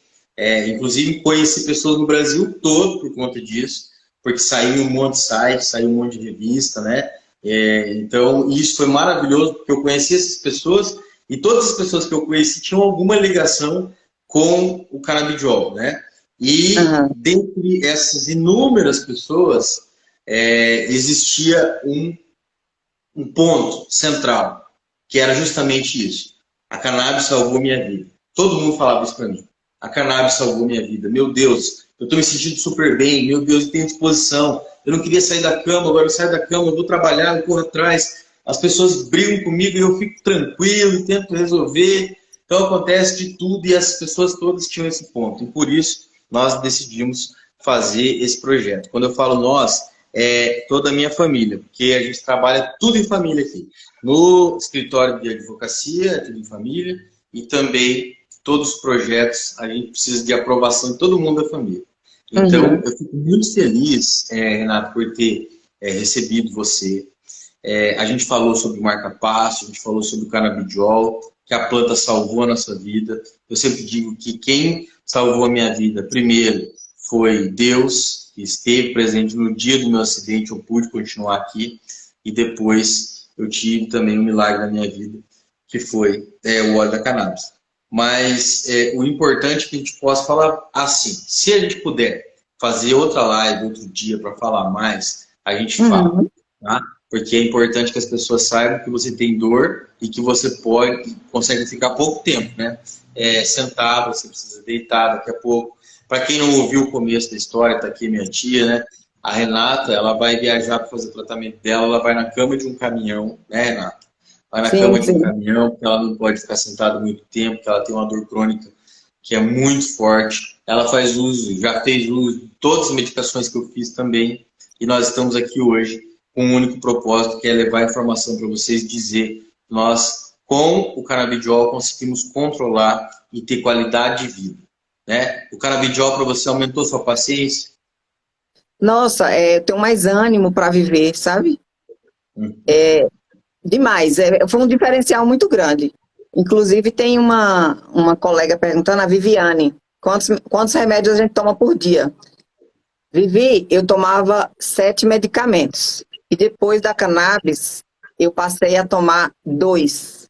Inclusive, conheci pessoas no Brasil todo por conta disso, porque saiu um monte de site, saiu um monte de revista, né? Então, isso foi maravilhoso, porque eu conheci essas pessoas e todas as pessoas que eu conheci tinham alguma ligação com o canabidiol, né? E dentre essas inúmeras pessoas, existia um ponto central, que era justamente isso. A cannabis salvou minha vida. Todo mundo falava isso para mim. A cannabis salvou minha vida. Meu Deus, eu estou me sentindo super bem. Meu Deus, eu tenho disposição. Eu não queria sair da cama, agora eu saio da cama, eu vou trabalhar, eu corro atrás. As pessoas brigam comigo e eu fico tranquilo e tento resolver. Então acontece de tudo e as pessoas todas tinham esse ponto. E por isso nós decidimos fazer esse projeto. Quando eu falo nós, é toda a minha família, porque a gente trabalha tudo em família aqui. No escritório de advocacia, é tudo em família, e também todos os projetos, a gente precisa de aprovação de todo mundo da família. Então, eu fico muito feliz, Renato, por ter recebido você. A gente falou sobre o marca-passo, a gente falou sobre o canabidiol, que a planta salvou a nossa vida. Eu sempre digo que quem salvou a minha vida, primeiro, foi Deus, que esteve presente no dia do meu acidente, eu pude continuar aqui, e depois eu tive também um milagre na minha vida, que foi o óleo da cannabis. Mas o importante é que a gente possa falar assim, se a gente puder fazer outra live, outro dia, para falar mais, a gente fala, tá? Porque é importante que as pessoas saibam que você tem dor e que você consegue ficar pouco tempo, né? Sentado, você precisa deitar daqui a pouco. Para quem não ouviu o começo da história, tá aqui minha tia, né? A Renata, ela vai viajar para fazer o tratamento dela, ela vai na cama de um caminhão, né, Renata? Vai na cama de um caminhão, porque ela não pode ficar sentada muito tempo, porque ela tem uma dor crônica que é muito forte. Ela faz uso, já fez uso de todas as medicações que eu fiz também. E nós estamos aqui hoje com um único propósito, que é levar a informação para vocês, dizer nós, com o canabidiol, conseguimos controlar e ter qualidade de vida. Né? O canabidiol para você aumentou sua paciência? Nossa, eu tenho mais ânimo para viver, sabe? Demais. Foi um diferencial muito grande. Inclusive, tem uma colega perguntando, a Viviane, quantos remédios a gente toma por dia? Vivi, eu tomava 7 medicamentos. E depois da cannabis, eu passei a tomar 2.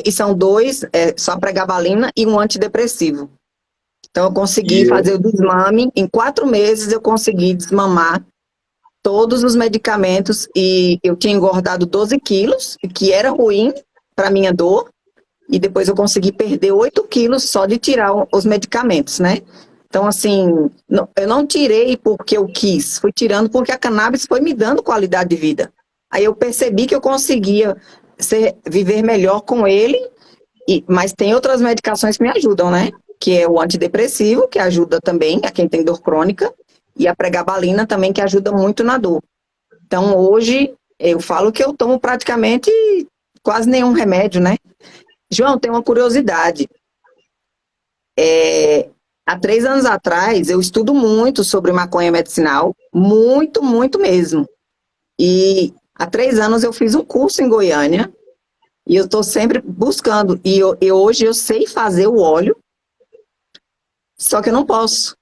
E são 2, só pregabalina e um antidepressivo. Então, eu consegui fazer o desmame. Em 4 meses, eu consegui desmamar todos os medicamentos. E eu tinha engordado 12 quilos, que era ruim para minha dor. E depois eu consegui perder 8 quilos só de tirar os medicamentos, né? Então, assim, eu não tirei porque eu quis. Fui tirando porque a cannabis foi me dando qualidade de vida. Aí eu percebi que eu conseguia viver melhor com ele. Mas tem outras medicações que me ajudam, né? Que é o antidepressivo, que ajuda também a quem tem dor crônica, e a pregabalina também, que ajuda muito na dor. Então, hoje, eu falo que eu tomo praticamente quase nenhum remédio, né? João, tem uma curiosidade. Há 3 anos atrás, eu estudo muito sobre maconha medicinal, muito, muito mesmo. E há 3 anos eu fiz um curso em Goiânia, e eu estou sempre buscando. E hoje eu sei fazer o óleo, só que eu não posso.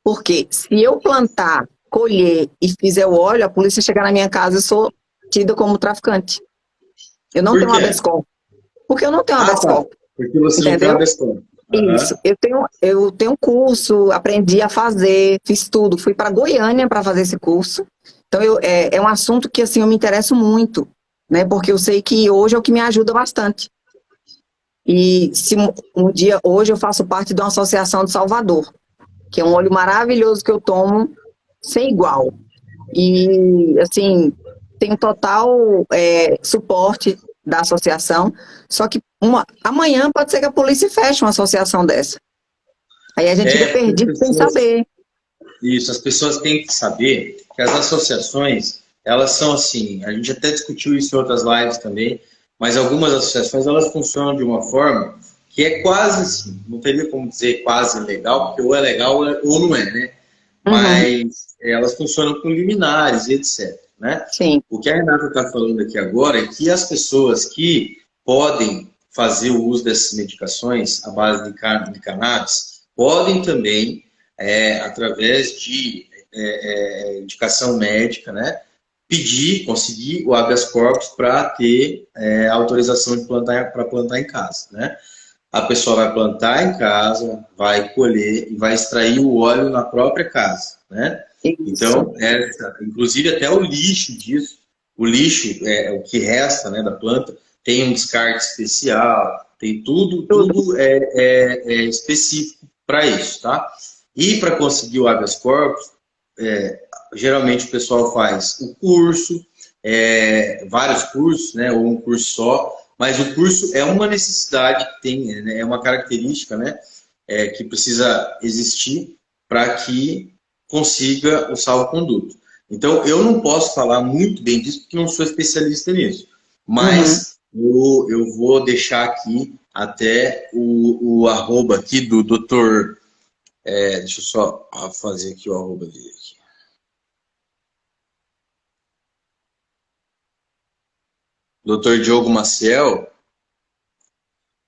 Porque se eu plantar, colher e fizer o óleo, a polícia chegar na minha casa, eu sou tida como traficante. Eu não tenho um habeas corpus. Porque eu não tenho um habeas corpus. Porque você não tem um habeas corpus. Isso. Eu tenho curso, aprendi a fazer, fiz tudo. Fui para Goiânia para fazer esse curso. Então, é um assunto que assim, eu me interesso muito, né? Porque eu sei que hoje é o que me ajuda bastante. E se hoje eu faço parte de uma associação de Salvador, que é um óleo maravilhoso que eu tomo sem igual. E, assim, tem total suporte da associação, só que amanhã pode ser que a polícia feche uma associação dessa. Aí a gente fica perdido sem saber. Isso, as pessoas têm que saber que as associações, elas são assim, a gente até discutiu isso em outras lives também, mas algumas associações, elas funcionam de uma forma que é quase assim, não teria como dizer quase legal, porque ou é legal ou não é, né? Mas elas funcionam com liminares e etc. Né? Sim. O que a Renata está falando aqui agora é que as pessoas que podem fazer o uso dessas medicações à base de cannabis podem também, através de indicação médica, né, conseguir o habeas corpus para ter autorização para plantar em casa. Né? A pessoa vai plantar em casa, vai colher e vai extrair o óleo na própria casa. Né? Então, inclusive até o lixo disso, o lixo, o que resta, né, da planta, tem um descarte especial, tem tudo específico para isso, tá? E para conseguir o habeas corpus, geralmente o pessoal faz o curso, vários cursos, né, ou um curso só, Mas o curso é uma necessidade que tem, né, é uma característica, né, que precisa existir para que consiga o salvo-conduto. Então, eu não posso falar muito bem disso porque não sou especialista nisso. Mas eu vou deixar aqui até o arroba aqui do doutor... deixa eu só fazer aqui o arroba dele. Aqui. Dr. Diogo Maciel,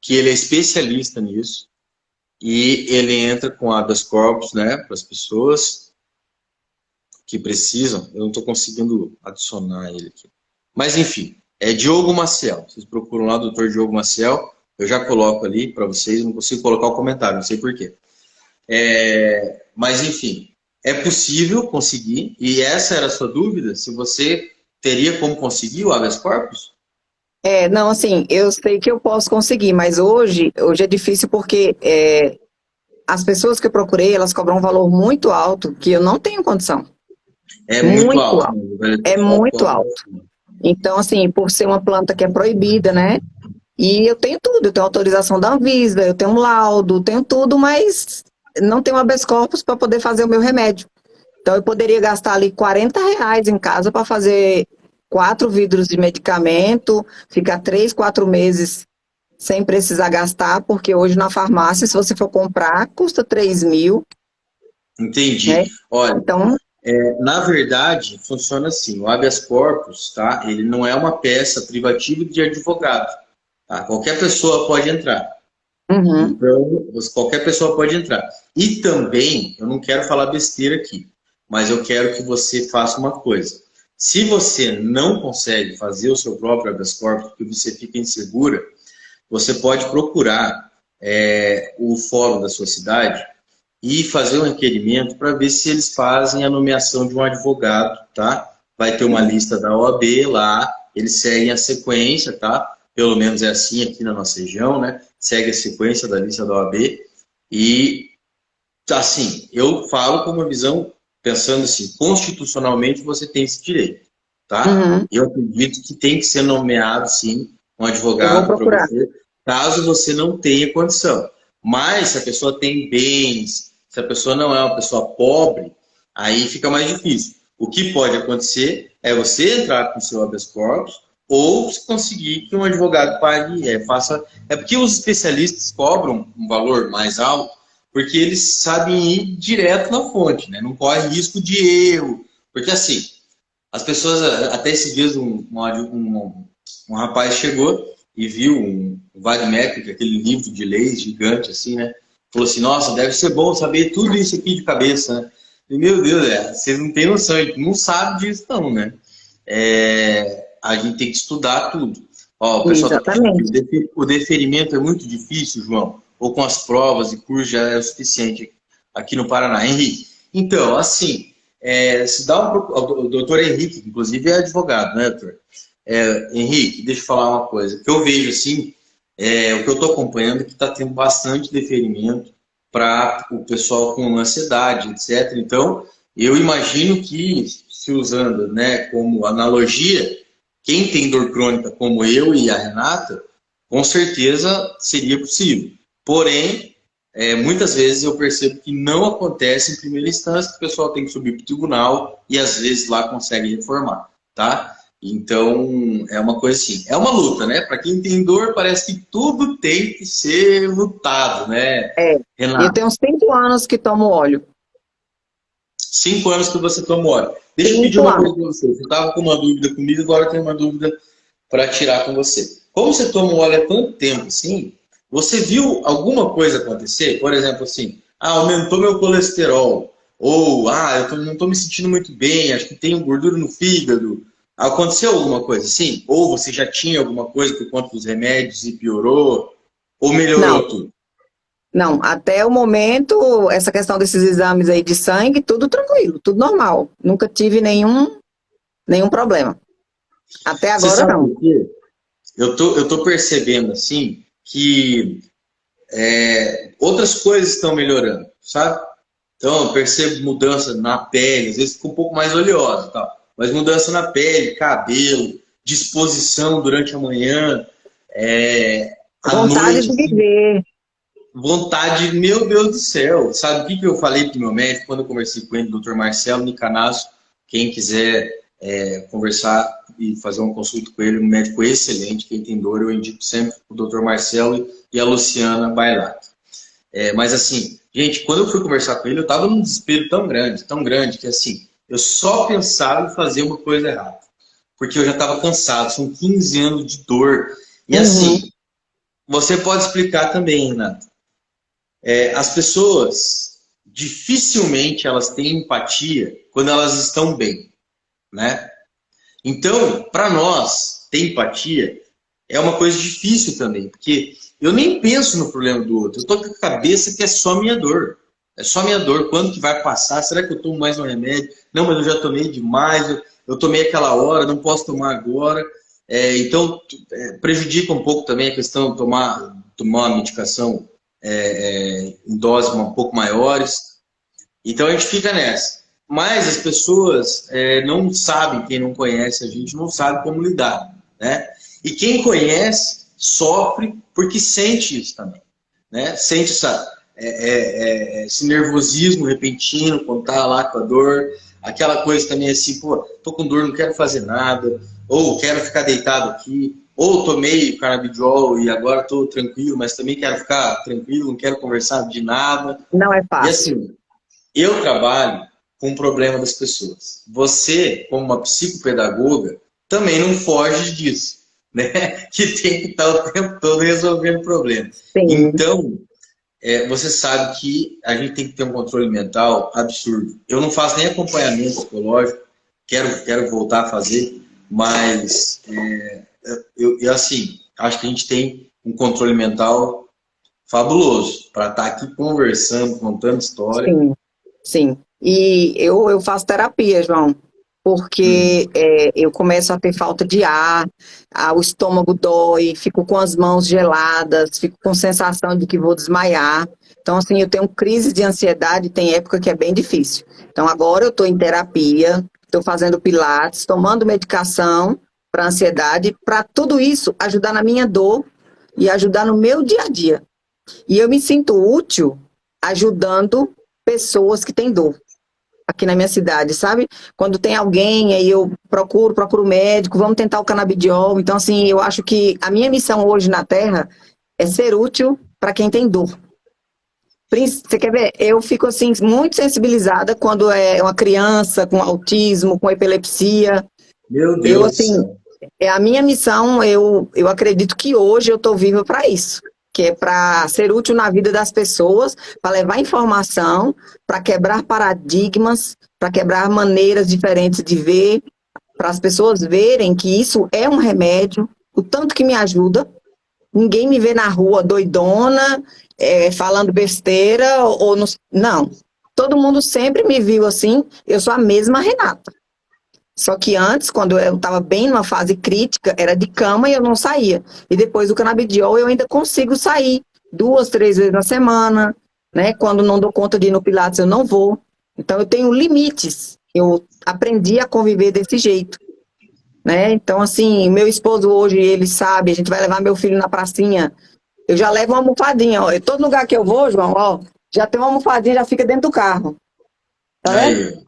que ele é especialista nisso. E ele entra com habeas corpus, né, para as pessoas que precisam. Eu não estou conseguindo adicionar ele aqui. Mas, enfim, é Diogo Maciel. Vocês procuram lá, doutor Diogo Maciel. Eu já coloco ali para vocês. Não consigo colocar o comentário, não sei porquê. Mas, enfim, é possível conseguir. E essa era a sua dúvida? Se você teria como conseguir o habeas corpus? Não, assim, eu sei que eu posso conseguir, mas hoje é difícil porque as pessoas que eu procurei, elas cobram um valor muito alto que eu não tenho condição. É muito alto. É muito alto. Então, assim, por ser uma planta que é proibida, né? E eu tenho tudo, eu tenho autorização da Anvisa, eu tenho um laudo, tenho tudo, mas não tenho habeas corpus para poder fazer o meu remédio. Então, eu poderia gastar ali R$ 40 em casa para fazer 4 vidros de medicamento, ficar 3, 4 meses sem precisar gastar, porque hoje na farmácia, se você for comprar, custa 3 mil. Entendi. Né? Olha, então, na verdade, funciona assim, o habeas corpus, tá? Ele não é uma peça privativa de advogado, tá? Qualquer pessoa pode entrar. Então, qualquer pessoa pode entrar. E também, eu não quero falar besteira aqui, mas eu quero que você faça uma coisa. Se você não consegue fazer o seu próprio habeas corpus, porque você fica insegura, você pode procurar o fórum da sua cidade e fazer um requerimento para ver se eles fazem a nomeação de um advogado, tá? Vai ter uma lista da OAB lá, eles seguem a sequência, tá? Pelo menos é assim aqui na nossa região, né? Segue a sequência da lista da OAB e, assim, eu falo com uma visão, pensando assim, constitucionalmente você tem esse direito, tá? Eu acredito que tem que ser nomeado, sim, um advogado para você, caso você não tenha condição. Mas se a pessoa tem bens, se a pessoa não é uma pessoa pobre, aí fica mais difícil. O que pode acontecer é você entrar com o seu habeas corpus ou se conseguir que um advogado pague, faça... É porque os especialistas cobram um valor mais alto porque eles sabem ir direto na fonte, né? Não corre risco de erro. Porque assim, as pessoas, até esses dias um rapaz chegou e viu um Vademecum, aquele livro de leis gigante, assim, né? Falou assim, nossa, deve ser bom saber tudo isso aqui de cabeça, né? E, meu Deus, vocês não têm noção, a gente não sabe disso não, né? A gente tem que estudar tudo. Ó, o pessoal tá pedindo, o deferimento é muito difícil, João, ou com as provas e cursos já é o suficiente aqui no Paraná. Henrique, então, assim, se dá o doutor Henrique, que inclusive é advogado, né, doutor? Henrique, deixa eu falar uma coisa. O que eu vejo, assim, o que eu estou acompanhando é que está tendo bastante deferimento para o pessoal com ansiedade, etc. Então, eu imagino que, se usando, né, como analogia, quem tem dor crônica como eu e a Renata, com certeza seria possível. Porém, muitas vezes eu percebo que não acontece em primeira instância, que o pessoal tem que subir para o tribunal e às vezes lá consegue reformar, tá? Então, é uma coisa assim, é uma luta, né? Para quem tem dor, parece que tudo tem que ser lutado, né, Renata? Eu tenho 5 anos que tomo óleo. 5 anos que você toma óleo. Deixa eu pedir uma coisa para você. Você estava com uma dúvida comigo, agora eu tenho uma dúvida para tirar com você. Como você toma óleo há tanto tempo assim, você viu alguma coisa acontecer? Por exemplo, assim, aumentou meu colesterol. Ou, eu não estou me sentindo muito bem, acho que tenho gordura no fígado. Aconteceu alguma coisa assim? Ou você já tinha alguma coisa por conta dos remédios e piorou? Ou melhorou tudo? Não, até o momento, essa questão desses exames aí de sangue, tudo tranquilo, tudo normal. Nunca tive nenhum problema. Até agora não. Por quê? Eu tô percebendo assim que outras coisas estão melhorando, sabe? Então eu percebo mudança na pele, às vezes fica um pouco mais oleosa, tá? Mas mudança na pele, cabelo, disposição durante a manhã. À Vontade noite, de assim, viver. vontade, meu Deus do céu. Sabe o que eu falei para o meu médico quando eu conversei com ele, doutor Marcelo Nicanasso? Quem quiser conversar e fazer uma consulta com ele, um médico excelente, quem tem dor, eu indico sempre o doutor Marcelo e a Luciana Bailac. Mas assim, gente, quando eu fui conversar com ele, eu estava num desespero tão grande, que assim, eu só pensava em fazer uma coisa errada. Porque eu já estava cansado, são 15 anos de dor. E Uhum. assim, você pode explicar também, Renato. As pessoas, dificilmente elas têm empatia quando elas estão bem, né? Então, para nós, ter empatia é uma coisa difícil também, porque eu nem penso no problema do outro. Eu estou com a cabeça que é só minha dor. É só minha dor. Quando que vai passar? Será que eu tomo mais um remédio? Não, mas eu já tomei demais. Eu tomei aquela hora, não posso tomar agora. Então, prejudica um pouco também a questão de tomar uma medicação em doses um pouco maiores. Então, a gente fica nessa. Mas as pessoas não sabem, quem não conhece a gente não sabe como lidar, né? E quem conhece sofre porque sente isso também, né? Sente esse nervosismo repentino quando tá lá com a dor, aquela coisa também assim, pô, tô com dor, não quero fazer nada, ou quero ficar deitado aqui, ou tomei canabidiol e agora tô tranquilo, mas também quero ficar tranquilo, não quero conversar de nada. Não é E fácil. assim, eu trabalho com o problema das pessoas. Você, como uma psicopedagoga, também não foge disso, né? Que tem que estar o tempo todo resolvendo problema. Sim. Então, você sabe que a gente tem que ter um controle mental absurdo. Eu não faço nem acompanhamento psicológico, quero voltar a fazer, mas eu assim, acho que a gente tem um controle mental fabuloso para estar aqui conversando, contando história. Sim, sim. E eu faço terapia, João, Hum. porque eu começo a ter falta de ar, o estômago dói, fico com as mãos geladas, fico com sensação de que vou desmaiar. Então, assim, eu tenho crise de ansiedade, tem época que é bem difícil. Então, agora eu estou em terapia, estou fazendo pilates, tomando medicação para ansiedade, para tudo isso ajudar na minha dor e ajudar no meu dia a dia. E eu me sinto útil ajudando pessoas que têm dor aqui na minha cidade, sabe? Quando tem alguém, aí eu procuro médico, vamos tentar o canabidiol. Então, assim, eu acho que a minha missão hoje na Terra é ser útil para quem tem dor. Você quer ver? Eu fico, assim, muito sensibilizada quando é uma criança com autismo, com epilepsia. Meu Eu, Deus do assim, céu. é a minha missão, eu acredito que hoje eu estou viva para isso, que é para ser útil na vida das pessoas, para levar informação, para quebrar paradigmas, para quebrar maneiras diferentes de ver, para as pessoas verem que isso é um remédio, o tanto que me ajuda. Ninguém me vê na rua doidona, falando besteira, ou não. Todo mundo sempre me viu assim, eu sou a mesma Renata. Só que antes, quando eu estava bem numa fase crítica, era de cama e eu não saía. E depois do canabidiol eu ainda consigo sair 2, 3 vezes na semana, né? Quando não dou conta de ir no Pilates, eu não vou. Então eu tenho limites. Eu aprendi a conviver desse jeito, né? Então, assim, meu esposo hoje, ele sabe, a gente vai levar meu filho na pracinha. Eu já levo uma almofadinha, ó. Todo lugar que eu vou, João, ó, já tem uma almofadinha, já fica dentro do carro. Tá vendo? Aí,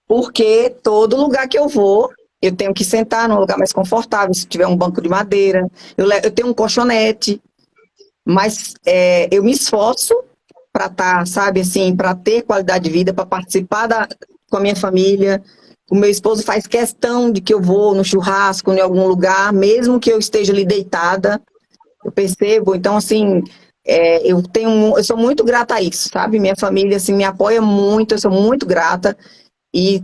Porque todo lugar que eu vou, eu tenho que sentar num lugar mais confortável, se tiver um banco de madeira. Eu tenho um colchonete, mas eu me esforço para estar, sabe, assim, para ter qualidade de vida, para participar com a minha família. O meu esposo faz questão de que eu vou no churrasco, em algum lugar, mesmo que eu esteja ali deitada, eu percebo. Então, assim, eu sou muito grata a isso, sabe? Minha família, assim, me apoia muito, eu sou muito grata. E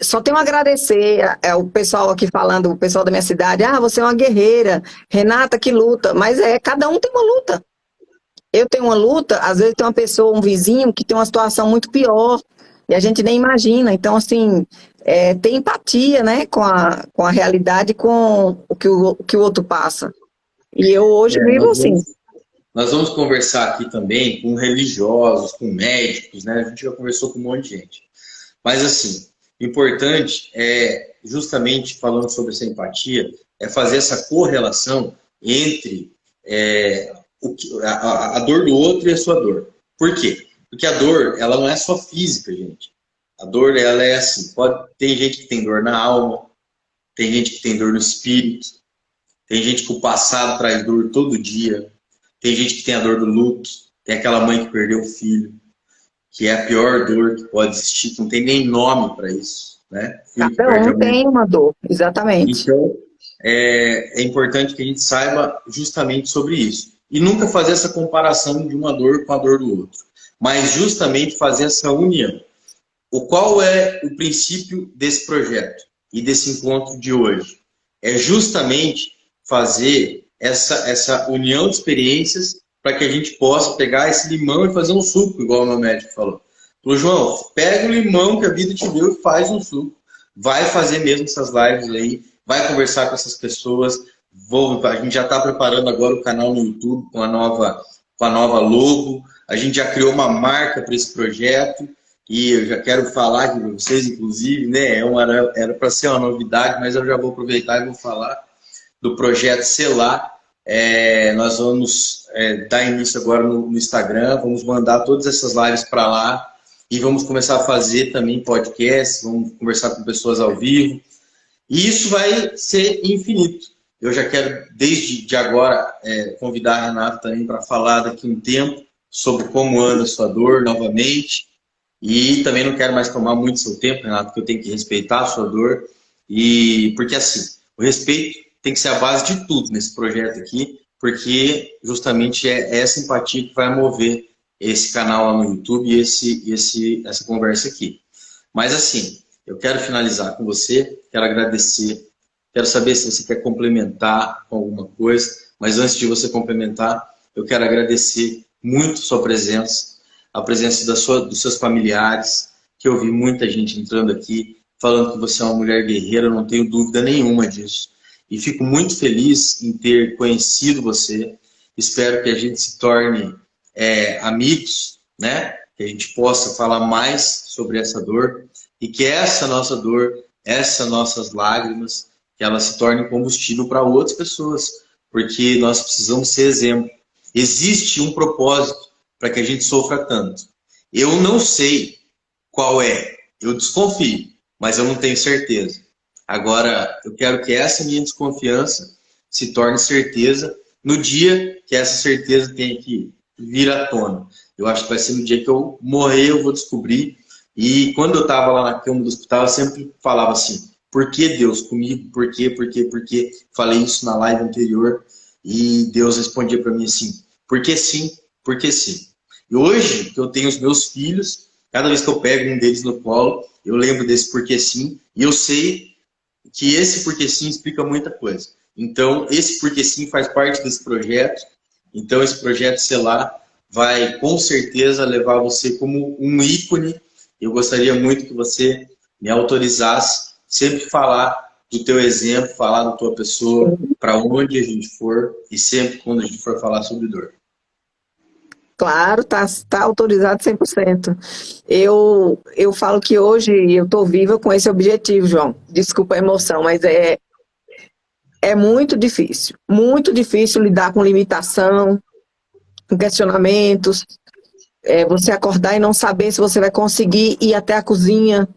só tenho a agradecer o pessoal aqui falando, o pessoal da minha cidade, você é uma guerreira, Renata que luta, mas cada um tem uma luta. Eu tenho uma luta, às vezes tem uma pessoa, um vizinho, que tem uma situação muito pior, e a gente nem imagina. Então, assim, ter empatia, né, com a realidade, com o que o outro passa. E eu hoje vivo nós assim. vamos, nós vamos conversar aqui também com religiosos, com médicos, né? A gente já conversou com um monte de gente. Mas, assim, o importante é, justamente falando sobre essa empatia, é fazer essa correlação entre a dor do outro e a sua dor. Por quê? Porque a dor, ela não é só física, gente. A dor, ela é assim, tem gente que tem dor na alma, tem gente que tem dor no espírito, tem gente que o passado traz dor todo dia, tem gente que tem a dor do luto, tem aquela mãe que perdeu o filho, que é a pior dor que pode existir, que não tem nem nome para isso, né? Filho que Cada perde a um mãe. tem uma dor, exatamente. Então, é importante que a gente saiba justamente sobre isso. E nunca fazer essa comparação de uma dor com a dor do outro, mas justamente fazer essa união. Qual é o princípio desse projeto e desse encontro de hoje? É justamente fazer essa união de experiências para que a gente possa pegar esse limão e fazer um suco, igual o meu médico falou. Falou, João, pega o limão que a vida te deu e faz um suco. Vai fazer mesmo essas lives aí, vai conversar com essas pessoas. A gente já está preparando agora o canal no YouTube com a nova logo. A gente já criou uma marca para esse projeto. E eu já quero falar aqui para vocês, inclusive, né? Era para ser uma novidade, mas eu já vou aproveitar e vou falar do projeto Selar. Nós vamos dar início agora no Instagram, vamos mandar todas essas lives para lá e vamos começar a fazer também podcasts, vamos conversar com pessoas ao vivo. E isso vai ser infinito. Eu já quero, desde agora, convidar a Renata também para falar daqui a um tempo sobre como anda a sua dor novamente. E também não quero mais tomar muito seu tempo, Renato, porque eu tenho que respeitar a sua dor. Porque assim, o respeito tem que ser a base de tudo nesse projeto aqui, porque justamente é essa empatia que vai mover esse canal lá no YouTube e essa conversa aqui. Mas assim, eu quero finalizar com você, quero agradecer, quero saber se você quer complementar com alguma coisa, mas antes de você complementar, eu quero agradecer muito sua presença, a presença dos seus familiares, que eu vi muita gente entrando aqui, falando que você é uma mulher guerreira, eu não tenho dúvida nenhuma disso. E fico muito feliz em ter conhecido você. Espero que a gente se torne amigos, né? Que a gente possa falar mais sobre essa dor e que essa nossa dor, essas nossas lágrimas, que elas se tornem combustível para outras pessoas, porque nós precisamos ser exemplo. Existe um propósito para que a gente sofra tanto. Eu não sei qual é, eu desconfio, mas eu não tenho certeza. Agora, eu quero que essa minha desconfiança se torne certeza no dia que essa certeza tenha que vir à tona. Eu acho que vai ser no dia que eu morrer, eu vou descobrir. E quando eu estava lá na cama do hospital, eu sempre falava assim, por que Deus comigo? Por quê? Por quê? Por quê? Falei isso na live anterior e Deus respondia para mim assim, porque sim, porque sim. E hoje, que eu tenho os meus filhos, cada vez que eu pego um deles no colo, eu lembro desse porque sim, e eu sei que esse porque sim explica muita coisa. Então, esse porque sim faz parte desse projeto. Então, esse projeto Selar vai, com certeza, levar você como um ícone. Eu gostaria muito que você me autorizasse sempre falar do teu exemplo, falar da tua pessoa, para onde a gente for, e sempre quando a gente for falar sobre dor. Claro, tá autorizado 100%. Eu falo que hoje eu estou viva com esse objetivo, João. Desculpa a emoção, mas é muito difícil lidar com limitação, com questionamentos, você acordar e não saber se você vai conseguir ir até a cozinha.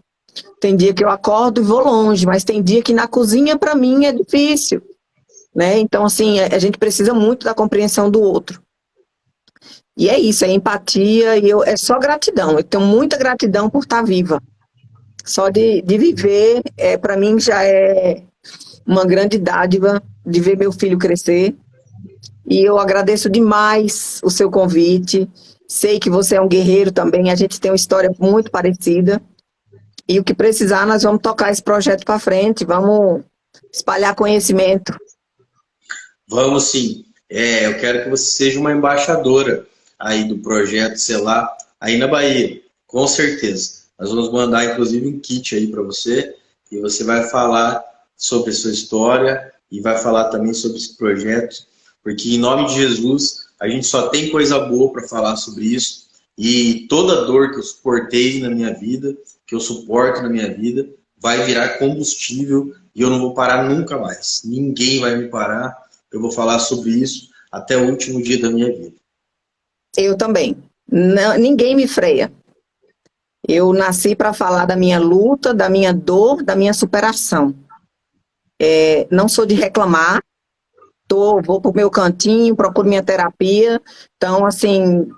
Tem dia que eu acordo e vou longe, mas tem dia que na cozinha, para mim, é difícil, né? Então, assim, a gente precisa muito da compreensão do outro. E é isso, é empatia, e é só gratidão. Eu tenho muita gratidão por estar viva. Só de viver, para mim, já é uma grande dádiva de ver meu filho crescer. E eu agradeço demais o seu convite. Sei que você é um guerreiro também, a gente tem uma história muito parecida. E o que precisar, nós vamos tocar esse projeto para frente, vamos espalhar conhecimento. Vamos sim. Eu quero que você seja uma embaixadora aí do projeto Selar, aí na Bahia, com certeza. Nós vamos mandar, inclusive, um kit aí para você, e você vai falar sobre a sua história e vai falar também sobre esse projeto, porque em nome de Jesus, a gente só tem coisa boa para falar sobre isso, e toda dor que eu suportei na minha vida, que eu suporto na minha vida, vai virar combustível e eu não vou parar nunca mais. Ninguém vai me parar. eu vou falar sobre isso até o último dia da minha vida. Eu também. Não, ninguém me freia. Eu nasci para falar da minha luta, da minha dor, da minha superação. Não sou de reclamar, vou para o meu cantinho, procuro minha terapia. Então, assim,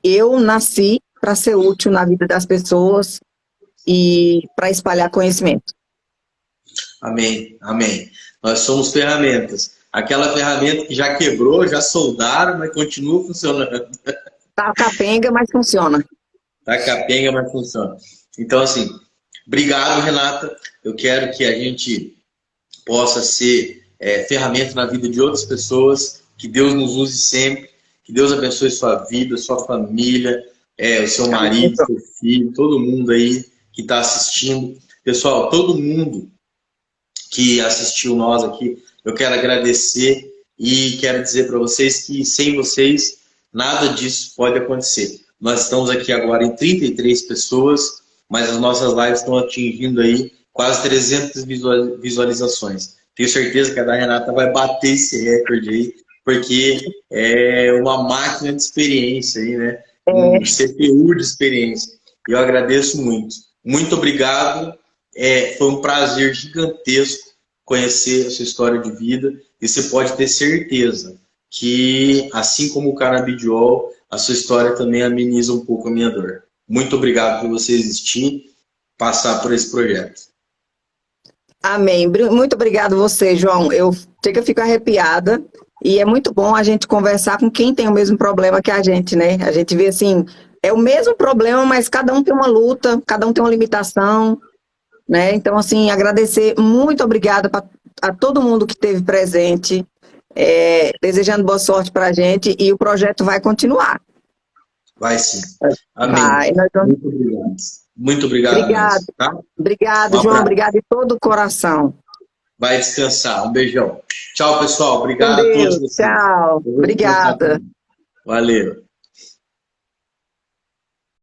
eu nasci para ser útil na vida das pessoas e para espalhar conhecimento. Amém, amém. Nós somos ferramentas. Aquela ferramenta que já quebrou, já soldaram, mas continua funcionando. Tá capenga, mas funciona. Tá capenga, mas funciona. Então, assim, obrigado, Renata. Eu quero que a gente possa ser ferramenta na vida de outras pessoas, que Deus nos use sempre, que Deus abençoe sua vida, sua família, o seu marido, seu filho, todo mundo aí que está assistindo. Pessoal, todo mundo que assistiu nós aqui, eu quero agradecer e quero dizer para vocês que sem vocês nada disso pode acontecer. Nós estamos aqui agora em 33 pessoas, mas as nossas lives estão atingindo aí quase 300 visualizações. Tenho certeza que a da Renata vai bater esse recorde aí, porque é uma máquina de experiência aí, né? Um CPU de experiência. E eu agradeço muito. Muito obrigado. Foi um prazer gigantesco conhecer a sua história de vida. E você pode ter certeza que, assim como o canabidiol, a sua história também ameniza um pouco a minha dor. Muito obrigado por você existir, passar por esse projeto. Amém. Muito obrigado você, João. Eu fico arrepiada e é muito bom a gente conversar com quem tem o mesmo problema que a gente, né? A gente vê assim, é o mesmo problema, mas cada um tem uma luta, cada um tem uma limitação, né? Então, assim, agradecer, muito obrigada a todo mundo que esteve presente, desejando boa sorte para a gente e o projeto vai continuar. Vai sim. Amém. Vai, Muito obrigado. Muito obrigado. Obrigado, mesmo, tá? Obrigado, João. Obrigado de todo o coração. Vai descansar. Um beijão. Tchau, pessoal. Obrigado Deus, a todos. tchau. Obrigada. Valeu.